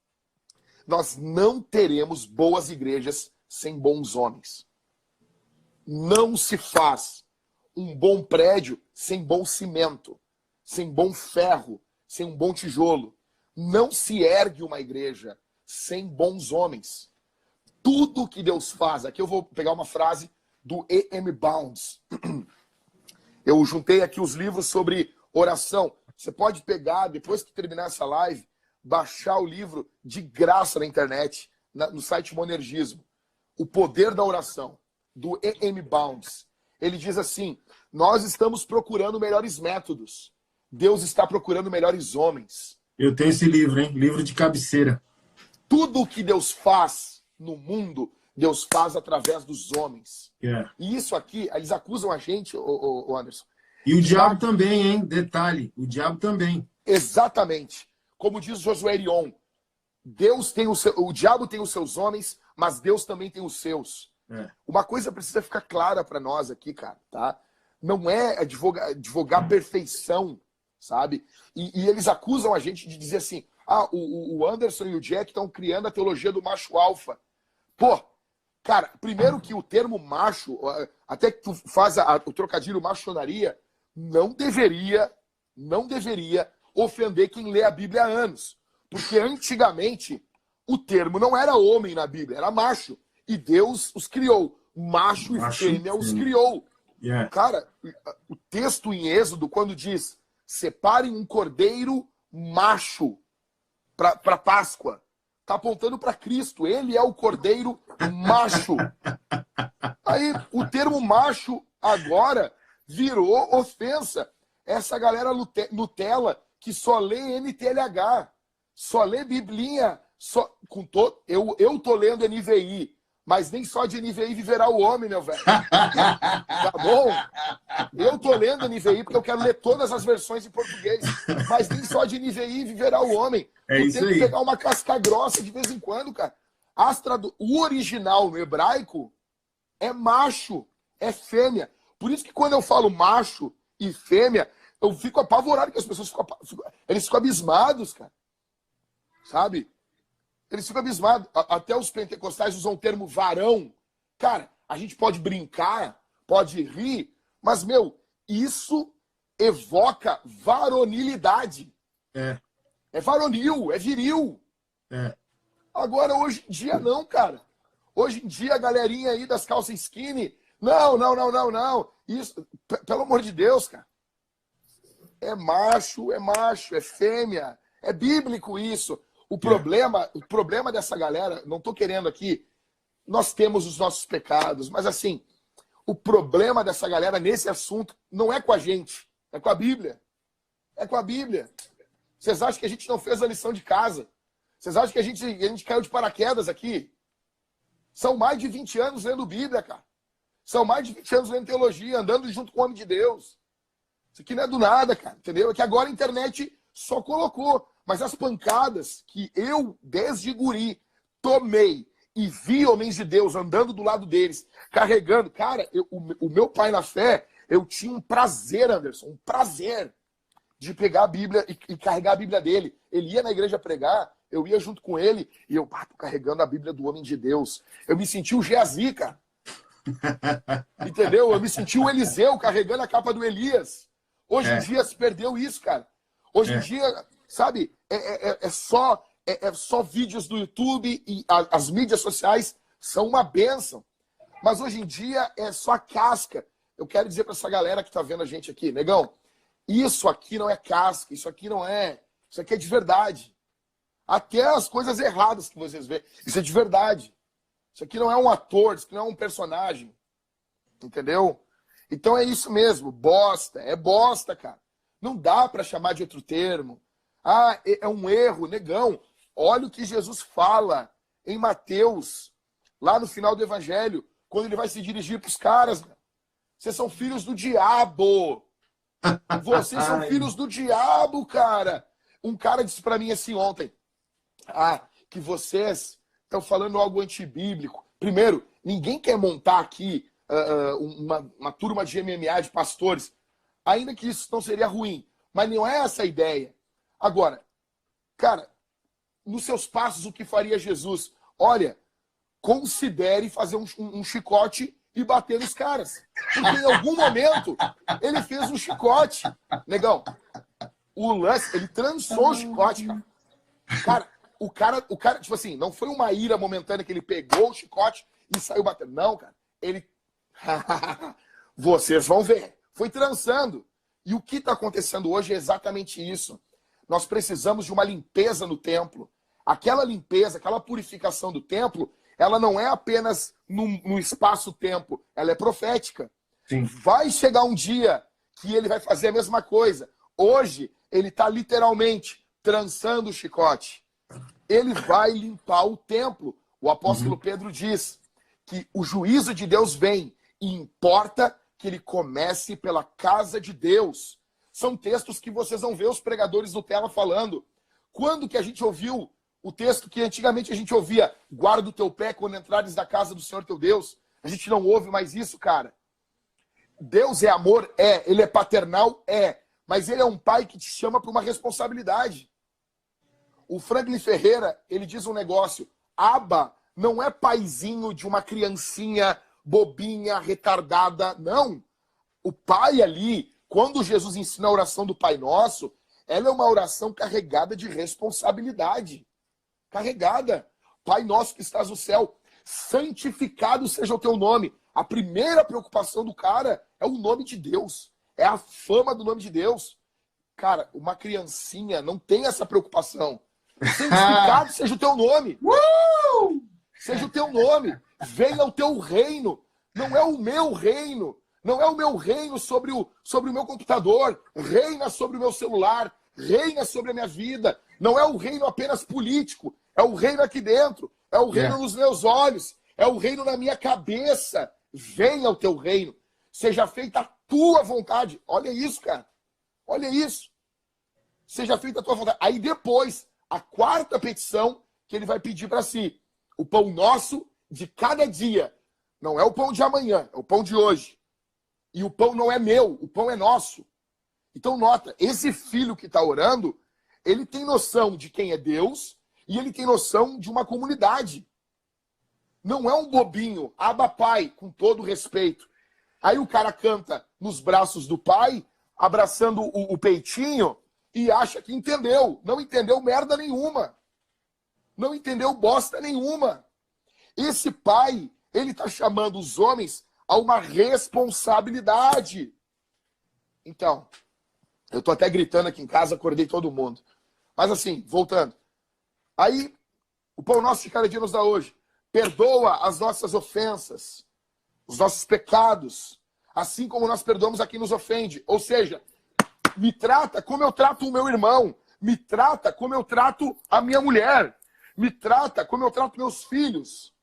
nós não teremos boas igrejas sem bons homens. Não se faz um bom prédio sem bom cimento, sem bom ferro, sem um bom tijolo. Não se ergue uma igreja sem bons homens. Tudo que Deus faz, aqui eu vou pegar uma frase do E.M. Bounds. Eu juntei aqui os livros sobre oração. Você pode pegar, depois que terminar essa live, baixar o livro de graça na internet, no site Monergismo. O Poder da Oração, do E.M. Bounds. Ele diz assim: nós estamos procurando melhores métodos. Deus está procurando melhores homens. Eu tenho esse livro, hein? Livro de cabeceira. Tudo o que Deus faz no mundo, Deus faz através dos homens. Yeah. E isso aqui, eles acusam a gente, o Anderson. E o diabo também, hein? Detalhe, o diabo também. Exatamente. Como diz Josué Erion, Deus tem o diabo tem os seus homens, mas Deus também tem os seus. É. Uma coisa precisa ficar clara para nós aqui, cara, tá? Não é advogar perfeição, sabe? E eles acusam a gente de dizer assim: o Anderson e o Jack estão criando a teologia do macho alfa. Pô, cara, primeiro que o termo macho, até que tu faz o trocadilho machonaria, não deveria ofender quem lê a Bíblia há anos. Porque antigamente o termo não era homem na Bíblia, era macho. E Deus os criou. Macho e fêmea os criou. Yeah. Cara, o texto em Êxodo, quando diz: separem um cordeiro macho para Páscoa, tá apontando para Cristo. Ele é o cordeiro macho. Aí o termo macho agora virou ofensa. Essa galera Nutella que só lê NTLH, só lê Biblinha, eu tô lendo NVI, mas nem só de NVI viverá o homem, meu velho. Tá bom? Eu tô lendo NVI porque eu quero ler todas as versões em português, mas nem só de NVI viverá o homem. É isso aí. Tem que pegar uma casca grossa de vez em quando, cara. O original no hebraico é macho, é fêmea. Por isso que quando eu falo macho e fêmea, eu fico apavorado, que as pessoas ficam abismados, cara. Sabe? Eles ficam abismados. Até os pentecostais usam o termo varão. Cara, a gente pode brincar, pode rir, mas, meu, isso evoca varonilidade. É. É varonil, é viril. É. Agora, hoje em dia, não, cara. Hoje em dia, a galerinha aí das calças skinny, não. Isso, pelo amor de Deus, cara. É macho, é fêmea. É bíblico isso. O problema dessa galera, não tô querendo aqui, nós temos os nossos pecados, mas assim, o problema dessa galera nesse assunto não é com a gente, é com a Bíblia. É com a Bíblia. Vocês acham que a gente não fez a lição de casa? Vocês acham que a gente caiu de paraquedas aqui? São mais de 20 anos lendo Bíblia, cara. São mais de 20 anos lendo teologia, andando junto com o homem de Deus. Isso aqui não é do nada, cara, entendeu? É que agora a internet só colocou. Mas as pancadas que eu, desde guri, tomei e vi homens de Deus andando do lado deles, carregando. Cara, o meu pai na fé, eu tinha um prazer, Anderson, um prazer de pegar a Bíblia e carregar a Bíblia dele. Ele ia na igreja pregar, eu ia junto com ele e eu tô carregando a Bíblia do homem de Deus. Eu me senti o Geazi, cara. Entendeu? Eu me senti o Eliseu carregando a capa do Elias. Hoje em dia se perdeu isso, cara. Hoje em dia, sabe, é só vídeos do YouTube e as mídias sociais são uma bênção. Mas hoje em dia é só a casca. Eu quero dizer para essa galera que tá vendo a gente aqui, negão, isso aqui não é casca, isso aqui é de verdade. Até as coisas erradas que vocês vê, isso é de verdade. Isso aqui não é um ator, isso aqui não é um personagem. Entendeu? Então é isso mesmo, bosta, é bosta, cara. Não dá para chamar de outro termo. É um erro, negão. Olha o que Jesus fala em Mateus, lá no final do Evangelho, quando ele vai se dirigir para os caras. Vocês são filhos do diabo. Vocês são filhos do diabo, cara. Um cara disse para mim assim ontem, que vocês estão falando algo antibíblico. Primeiro, ninguém quer montar aqui uma turma de MMA de pastores, ainda que isso não seria ruim, mas não é essa a ideia. Agora, cara, nos seus passos, o que faria Jesus? Olha, considere fazer um chicote e bater nos caras. Porque em algum momento ele fez um chicote. Negão, o lance, ele trançou o chicote, cara. O cara, tipo assim, não foi uma ira momentânea que ele pegou o chicote e saiu batendo. Não, cara. Ele... Vocês vão ver. Foi trançando. E o que está acontecendo hoje é exatamente isso. nós precisamos de uma limpeza no templo. Aquela limpeza, aquela purificação do templo, ela não é apenas no espaço-tempo, ela é profética. Sim. Vai chegar um dia que ele vai fazer a mesma coisa. Hoje, ele está literalmente trançando o chicote. Ele vai limpar o templo. O apóstolo Pedro diz que o juízo de Deus vem e importa que ele comece pela casa de Deus. São textos que vocês vão ver os pregadores do Tela falando. Quando que a gente ouviu o texto que antigamente a gente ouvia, guarda o teu pé quando entrares na casa do Senhor teu Deus? A gente não ouve mais isso, cara. Deus é amor? É. Ele é paternal? É. Mas ele é um pai que te chama para uma responsabilidade. O Franklin Ferreira, ele diz um negócio. Abba não é paizinho de uma criancinha bobinha, retardada. Não. O pai ali, quando Jesus ensina a oração do Pai Nosso, ela é uma oração carregada de responsabilidade. Carregada. Pai Nosso que estás no céu, santificado seja o teu nome. A primeira preocupação do cara é o nome de Deus. É a fama do nome de Deus. Cara, uma criancinha não tem essa preocupação. Santificado seja o teu nome. Seja o teu nome. Venha o teu reino. Não é o meu reino. Não é o meu reino sobre o meu computador. Reina sobre o meu celular. Reina sobre a minha vida. Não é o reino apenas político. É o reino aqui dentro. É o reino nos meus olhos. É o reino na minha cabeça. Venha o teu reino. Seja feita a tua vontade. Olha isso, cara. Olha isso. Seja feita a tua vontade. Aí depois, a quarta petição que ele vai pedir para si. O pão nosso de cada dia. Não é o pão de amanhã, é o pão de hoje. E o pão não é meu, o pão é nosso. Então nota, esse filho que está orando, ele tem noção de quem é Deus e ele tem noção de uma comunidade. Não é um bobinho, Abba Pai, com todo respeito. Aí o cara canta nos braços do pai, abraçando o peitinho e acha que entendeu. Não entendeu merda nenhuma. Não entendeu bosta nenhuma. Esse pai, ele está chamando os homens a uma responsabilidade. Então, eu tô até gritando aqui em casa, acordei todo mundo. Mas assim, voltando. Aí, o pão nosso de cada dia nos dá hoje. Perdoa as nossas ofensas, os nossos pecados, assim como nós perdoamos a quem nos ofende. Ou seja, me trata como eu trato o meu irmão. Me trata como eu trato a minha mulher. Me trata como eu trato meus filhos.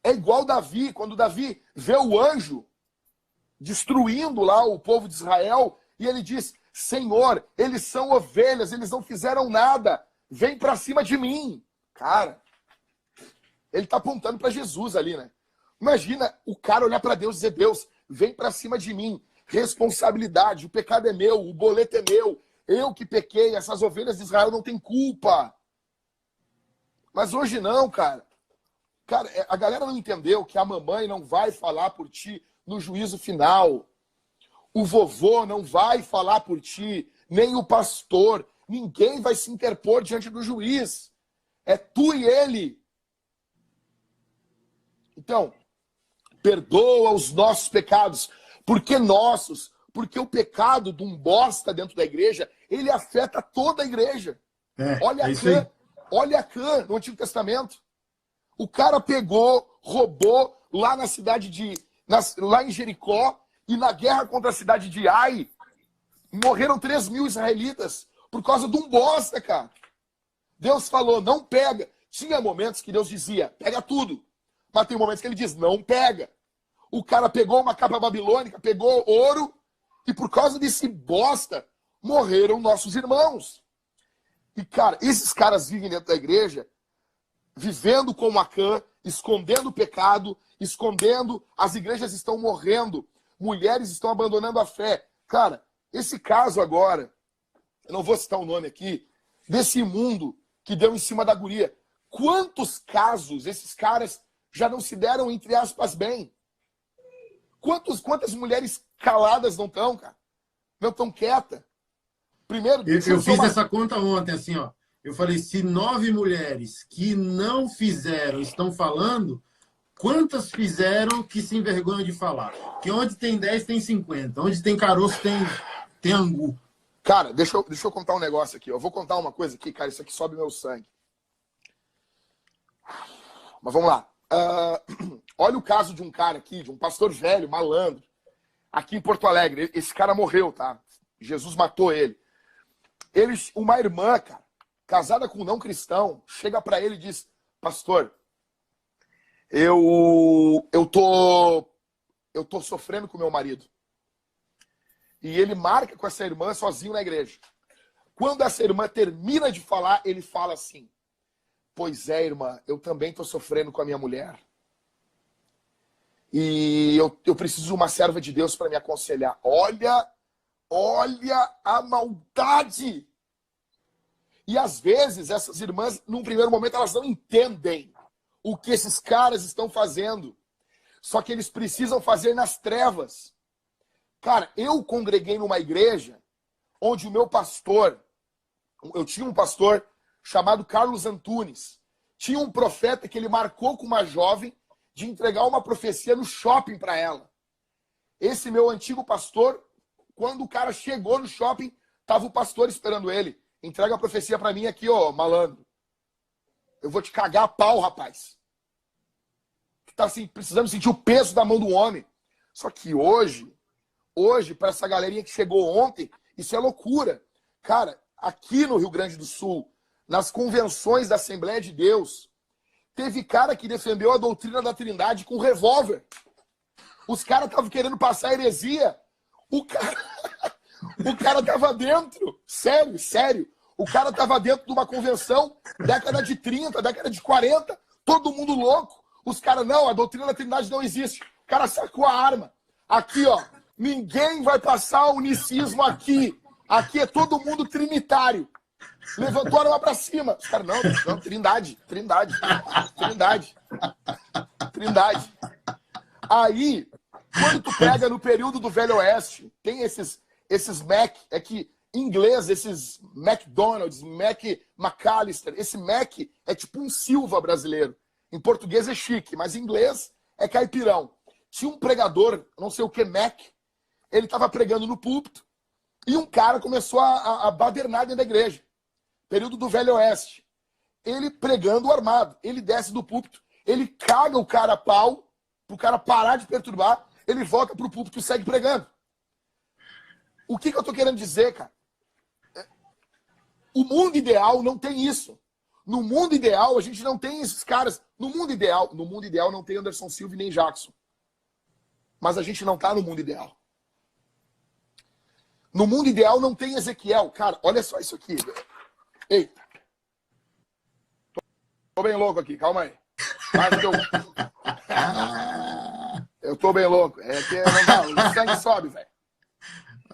É igual Davi, quando Davi vê o anjo destruindo lá o povo de Israel, e ele diz, Senhor, eles são ovelhas, eles não fizeram nada, vem pra cima de mim. Cara, ele tá apontando para Jesus ali, né? Imagina o cara olhar para Deus e dizer, Deus, vem pra cima de mim, responsabilidade, o pecado é meu, o boleto é meu, eu que pequei, essas ovelhas de Israel não têm culpa. Mas hoje não, cara. Cara, a galera não entendeu que a mamãe não vai falar por ti no juízo final. O vovô não vai falar por ti, nem o pastor. Ninguém vai se interpor diante do juiz. É tu e ele. Então, perdoa os nossos pecados. Por que nossos? Porque o pecado de um bosta dentro da igreja, ele afeta toda a igreja. Olha Acã no Antigo Testamento. O cara pegou, roubou lá na cidade lá em Jericó, e na guerra contra a cidade de Ai, morreram 3.000 israelitas por causa de um bosta, cara. Deus falou, não pega. Tinha momentos que Deus dizia, pega tudo. Mas tem momentos que ele diz, não pega. O cara pegou uma capa babilônica, pegou ouro, e por causa desse bosta, morreram nossos irmãos. E, cara, esses caras vivem dentro da igreja, vivendo como Acã, escondendo o pecado, escondendo, as igrejas estão morrendo, mulheres estão abandonando a fé. Cara, esse caso agora, eu não vou citar o nome aqui, desse mundo que deu em cima da guria. Quantos casos esses caras já não se deram, entre aspas, bem? Quantas mulheres caladas não estão, cara? Não estão quietas? Primeiro, eu fiz essa conta ontem, assim, ó. Eu falei, se 9 mulheres que não fizeram estão falando, quantas fizeram que se envergonham de falar? Que onde tem 10, tem 50. Onde tem caroço, tem angu. Cara, deixa eu contar um negócio aqui. Eu vou contar uma coisa aqui, cara. Isso aqui sobe meu sangue. Mas vamos lá. Olha o caso de um cara aqui, de um pastor velho, malandro, aqui em Porto Alegre. Esse cara morreu, tá? Jesus matou ele. Uma irmã, cara, casada com um não cristão, chega pra ele e diz: pastor, eu tô sofrendo com meu marido. E ele marca com essa irmã sozinho na igreja. Quando essa irmã termina de falar, ele fala assim: pois é, irmã, eu também estou sofrendo com a minha mulher. E eu preciso de uma serva de Deus para me aconselhar. Olha a maldade! E às vezes essas irmãs, num primeiro momento, elas não entendem o que esses caras estão fazendo. Só que eles precisam fazer nas trevas. Cara, eu congreguei numa igreja onde o meu pastor, eu tinha um pastor chamado Carlos Antunes. Tinha um profeta que ele marcou com uma jovem de entregar uma profecia no shopping para ela. Esse meu antigo pastor, quando o cara chegou no shopping, tava o pastor esperando ele. Entrega a profecia para mim aqui, ó, malandro. Eu vou te cagar a pau, rapaz. Tu tá assim, precisando sentir o peso da mão do homem. Só que hoje, para essa galerinha que chegou ontem, isso é loucura. Cara, aqui no Rio Grande do Sul, nas convenções da Assembleia de Deus, teve cara que defendeu a doutrina da Trindade com revólver. Os caras estavam querendo passar heresia. O cara tava dentro. Sério. O cara tava dentro de uma convenção, década de 30, década de 40, todo mundo louco. Os caras, não, a doutrina da Trindade não existe. O cara sacou a arma. Aqui, ó, ninguém vai passar unicismo aqui. Aqui é todo mundo trinitário. Levantou a arma pra cima. Os caras, não, Trindade. Aí, quando tu pega no período do Velho Oeste, tem esses Mac, é que em inglês, esses McDonald's, McAllister, esse Mac é tipo um Silva brasileiro. Em português é chique, mas em inglês é caipirão. Tinha um pregador, não sei o que, Mac, ele tava pregando no púlpito e um cara começou a badernar dentro da igreja. Período do Velho Oeste. Ele pregando armado. Ele desce do púlpito, ele caga o cara a pau, pro cara parar de perturbar, ele volta pro púlpito e segue pregando. O que eu tô querendo dizer, cara? O mundo ideal não tem isso. No mundo ideal, a gente não tem esses caras. No mundo ideal não tem Anderson Silva e nem Jackson. Mas a gente não tá no mundo ideal. No mundo ideal não tem Ezequiel. Cara, olha só isso aqui. Ei. Tô bem louco aqui, calma aí. Eu tô bem louco. É que não dá, o sangue sobe, velho.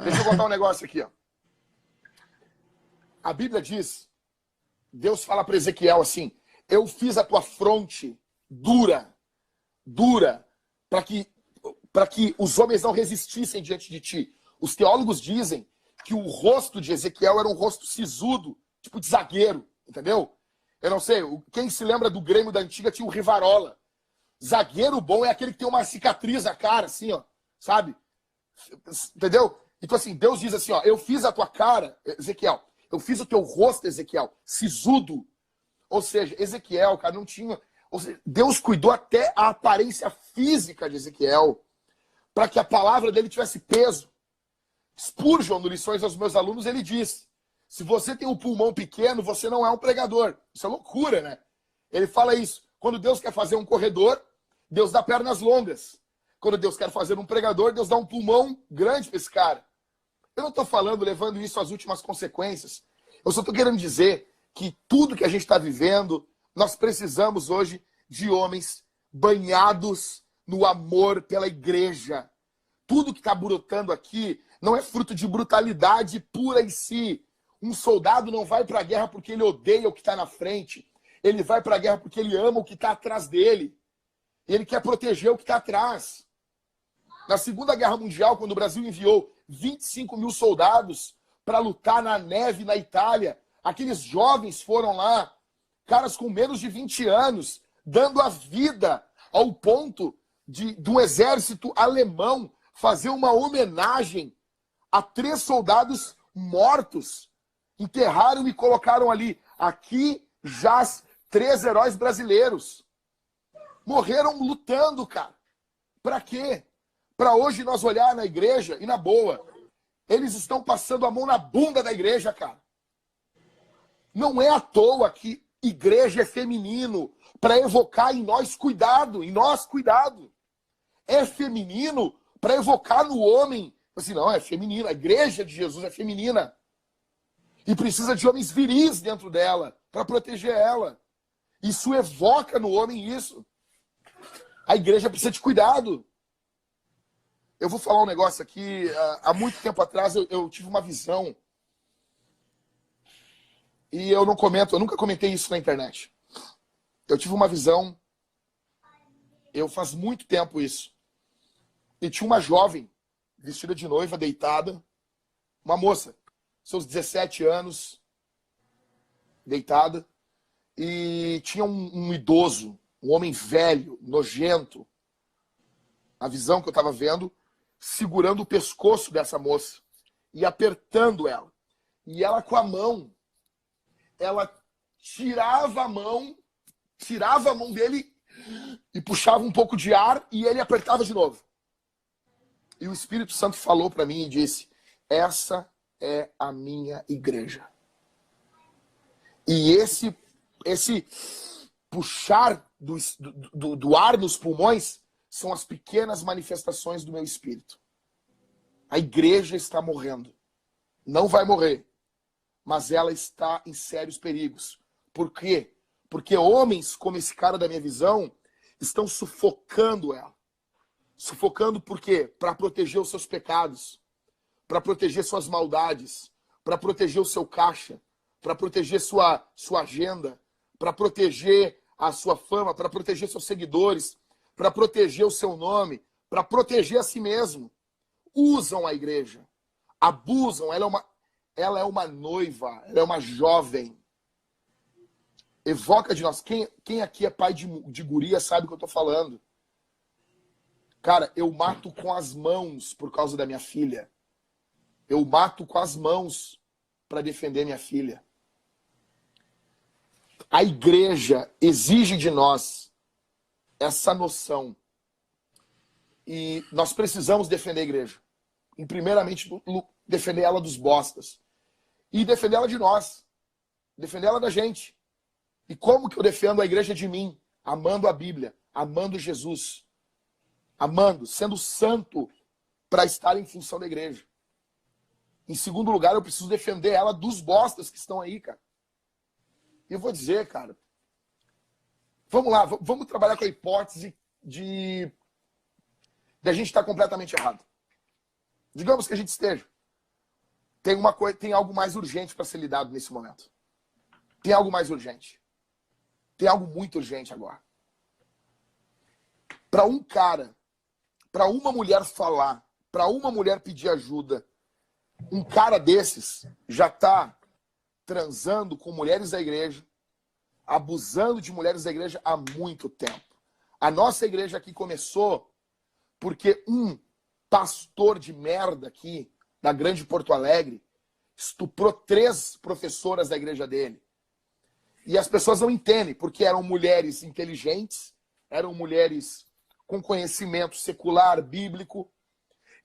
Deixa eu contar um negócio aqui, ó. A Bíblia diz, Deus fala para Ezequiel assim: eu fiz a tua fronte dura, para que os homens não resistissem diante de ti. Os teólogos dizem que o rosto de Ezequiel era um rosto sisudo, tipo de zagueiro, entendeu? Eu não sei, quem se lembra do Grêmio da antiga tinha o Rivarola. Zagueiro bom é aquele que tem uma cicatriz na cara, assim, ó, sabe? Entendeu? Então assim, Deus diz assim, ó, eu fiz a tua cara, Ezequiel, eu fiz o teu rosto, Ezequiel, sisudo. Ou seja, Ezequiel, cara, não tinha... Ou seja, Deus cuidou até a aparência física de Ezequiel para que a palavra dele tivesse peso. Spurgeon, no Lições aos Meus Alunos, ele diz: se você tem um pulmão pequeno, você não é um pregador. Isso é loucura, né? Ele fala isso. Quando Deus quer fazer um corredor, Deus dá pernas longas. Quando Deus quer fazer um pregador, Deus dá um pulmão grande para esse cara. Eu não estou falando, levando isso às últimas consequências. Eu só estou querendo dizer que tudo que a gente está vivendo, nós precisamos hoje de homens banhados no amor pela igreja. Tudo que está brotando aqui não é fruto de brutalidade pura em si. Um soldado não vai para a guerra porque ele odeia o que está na frente. Ele vai para a guerra porque ele ama o que está atrás dele. Ele quer proteger o que está atrás. Na Segunda Guerra Mundial, quando o Brasil enviou 25 mil soldados para lutar na neve na Itália, aqueles jovens foram lá, caras com menos de 20 anos, dando a vida ao ponto de um exército alemão fazer uma homenagem a 3 soldados mortos. Enterraram e colocaram ali. Aqui jaz 3 heróis brasileiros. Morreram lutando, cara. Pra quê? Pra hoje nós olhar na igreja e na boa. Eles estão passando a mão na bunda da igreja, cara. Não é à toa que igreja é feminino, para evocar em nós cuidado, É feminino para evocar no homem. Assim, não, é feminino. A igreja de Jesus é feminina. E precisa de homens viris dentro dela, para proteger ela. Isso evoca no homem isso. A igreja precisa de cuidado. Eu vou falar um negócio aqui. Há muito tempo atrás eu tive uma visão. E eu nunca comentei isso na internet. Eu tive uma visão. Faz muito tempo isso. E tinha uma jovem, vestida de noiva, deitada. Uma moça, seus 17 anos, deitada. E tinha um idoso, um homem velho, nojento. A visão que eu estava vendo, segurando o pescoço dessa moça e apertando ela. E ela com a mão, ela tirava a mão dele e puxava um pouco de ar e ele apertava de novo. E o Espírito Santo falou para mim e disse: essa é a minha igreja. E esse puxar do ar nos pulmões são as pequenas manifestações do meu espírito. A igreja está morrendo. Não vai morrer. Mas ela está em sérios perigos. Por quê? Porque homens como esse cara da minha visão estão sufocando ela. Sufocando por quê? Para proteger os seus pecados. Para proteger suas maldades. Para proteger o seu caixa. Para proteger sua agenda. Para proteger a sua fama. Para proteger seus seguidores. Para proteger o seu nome. Para proteger a si mesmo. Usam a igreja. Abusam. Ela é uma noiva. Ela é uma jovem. Evoca de nós. Quem aqui é pai de guria sabe o que eu tô falando. Cara, eu mato com as mãos por causa da minha filha. Eu mato com as mãos para defender minha filha. A igreja exige de nós essa noção. E nós precisamos defender a igreja. E primeiramente, defender ela dos bostas. E defender ela de nós. Defender ela da gente. E como que eu defendo a igreja de mim? Amando a Bíblia. Amando Jesus. Amando. Sendo santo para estar em função da igreja. Em segundo lugar, eu preciso defender ela dos bostas que estão aí, cara. E eu vou dizer, cara. Vamos lá. Vamos trabalhar com a hipótese de a gente estar completamente errado. Digamos que a gente esteja. Tem algo mais urgente para ser lidado nesse momento. Tem algo mais urgente. Tem algo muito urgente agora. Para um cara, para uma mulher falar, para uma mulher pedir ajuda, um cara desses já está transando com mulheres da igreja, abusando de mulheres da igreja há muito tempo. A nossa igreja aqui começou porque um pastor de merda aqui, da Grande Porto Alegre, estuprou 3 professoras da igreja dele. E as pessoas não entendem, porque eram mulheres inteligentes, eram mulheres com conhecimento secular, bíblico.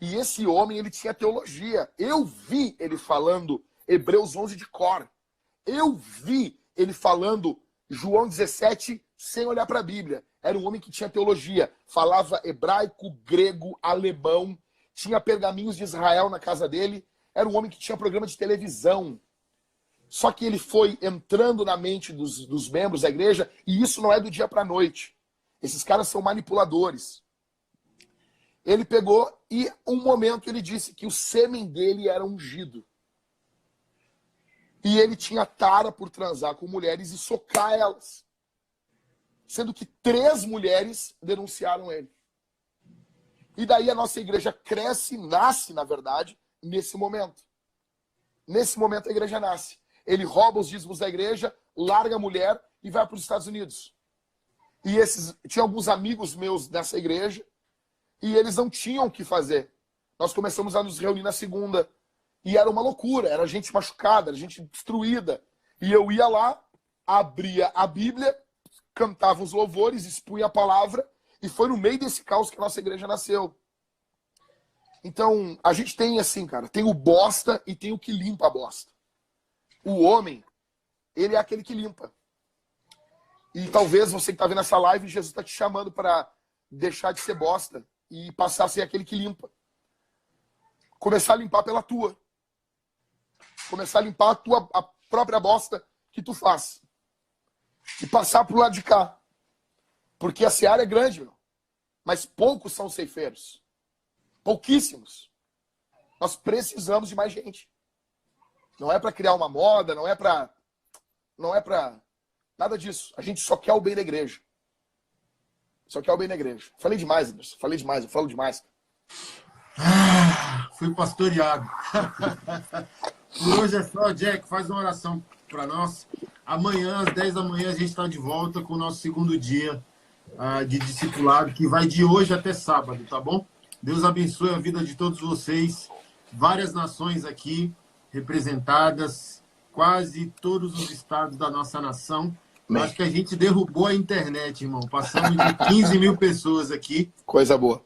E esse homem, ele tinha teologia. Eu vi ele falando Hebreus 11 de cor. Eu vi ele falando João 17 sem olhar para a Bíblia. Era um homem que tinha teologia. Falava hebraico, grego, alemão. Tinha pergaminhos de Israel na casa dele. Era um homem que tinha programa de televisão. Só que ele foi entrando na mente dos membros da igreja, e isso não é do dia para a noite. Esses caras são manipuladores. Ele pegou e, um momento, ele disse que o sêmen dele era ungido. E ele tinha tara por transar com mulheres e socar elas. Sendo que 3 mulheres denunciaram ele. E daí a nossa igreja cresce, nasce, na verdade, nesse momento. Nesse momento a igreja nasce. Ele rouba os dízimos da igreja, larga a mulher e vai para os Estados Unidos. E tinha alguns amigos meus nessa igreja e eles não tinham o que fazer. Nós começamos a nos reunir na segunda E era uma loucura, era gente machucada, era gente destruída. E eu ia lá, abria a Bíblia, cantava os louvores, expunha a palavra, e foi no meio desse caos que a nossa igreja nasceu. Então, a gente tem assim, cara, tem o bosta e tem o que limpa a bosta. O homem, ele é aquele que limpa. E talvez você que está vendo essa live, Jesus está te chamando para deixar de ser bosta e passar a ser aquele que limpa. Começar a limpar pela tua. Começar a limpar a própria bosta que tu faz. E passar pro lado de cá. Porque a seara é grande, meu. Mas poucos são ceifeiros. Pouquíssimos. Nós precisamos de mais gente. Não é para criar uma moda, não é para nada disso. A gente só quer o bem da igreja. Só quer o bem da igreja. Falei demais, Anderson. Falei demais, eu falo demais. Fui pastoreado. Por hoje é só, Jack, faz uma oração para nós. Amanhã, às 10 da manhã, a gente está de volta com o nosso segundo dia de discipulado, que vai de hoje até sábado, tá bom? Deus abençoe a vida de todos vocês. Várias nações aqui representadas, quase todos os estados da nossa nação. Eu acho que a gente derrubou a internet, irmão. Passamos de 15 mil pessoas aqui. Coisa boa.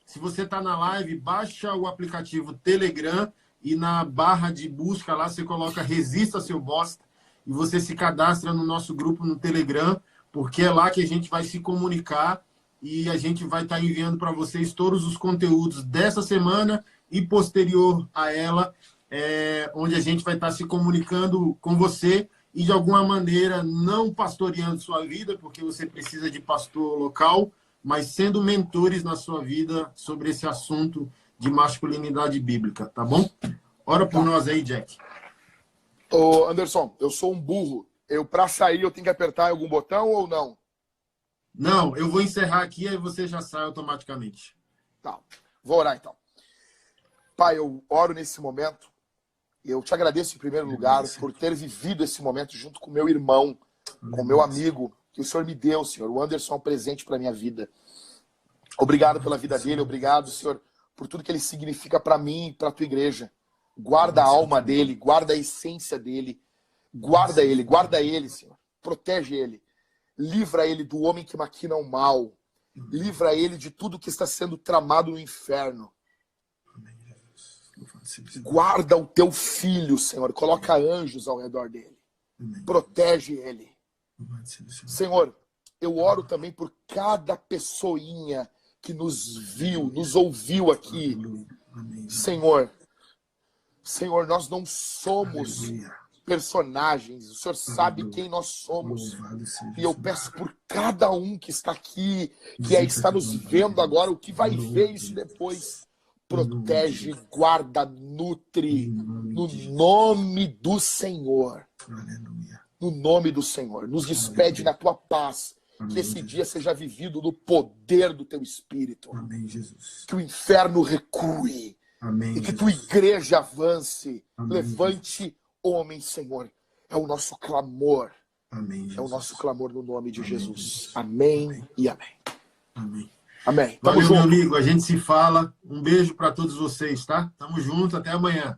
Se você está na live, baixa o aplicativo Telegram e na barra de busca lá você coloca Resista Seu Bosta e você se cadastra no nosso grupo no Telegram, porque é lá que a gente vai se comunicar e a gente vai estar enviando para vocês todos os conteúdos dessa semana e posterior a ela, onde a gente vai estar se comunicando com você e, de alguma maneira, não pastoreando sua vida, porque você precisa de pastor local, mas sendo mentores na sua vida sobre esse assunto de masculinidade bíblica, tá bom? Ora por nós aí, Jack. Ô, Anderson, eu sou um burro. Para sair, eu tenho que apertar algum botão ou não? Não, eu vou encerrar aqui e você já sai automaticamente. Tá, vou orar então. Pai, eu oro nesse momento. Eu te agradeço em primeiro lugar por ter vivido esse momento junto com meu irmão, com meu amigo, que o Senhor me deu, Senhor. O Anderson é um presente para a minha vida. Obrigado pela vida dele, obrigado, Senhor, por tudo que ele significa para mim e para a tua igreja. Guarda a alma dele, guarda a essência dele. Guarda ele, Senhor. Protege ele. Livra ele do homem que maquina o mal. Livra ele de tudo que está sendo tramado no inferno. Guarda o teu filho, Senhor. Coloca anjos ao redor dele. Protege ele. Senhor, eu oro também por cada pessoinha que nos viu, nos ouviu aqui. Senhor, nós não somos personagens. O Senhor sabe quem nós somos. E eu peço por cada um que está aqui, que está nos vendo agora, o que vai ver isso depois. Protege, guarda, nutre, no nome do Senhor. No nome do Senhor. Nos despede na tua paz. Que esse dia seja vivido no poder do teu Espírito. Que o inferno recue. E que tua igreja avance. Levante homem, Senhor. É o nosso clamor. É o nosso clamor no nome de Jesus. Amém e amém. Amém. Valeu, meu amigo. A gente se fala. Um beijo para todos vocês, tá? Tamo junto. Até amanhã.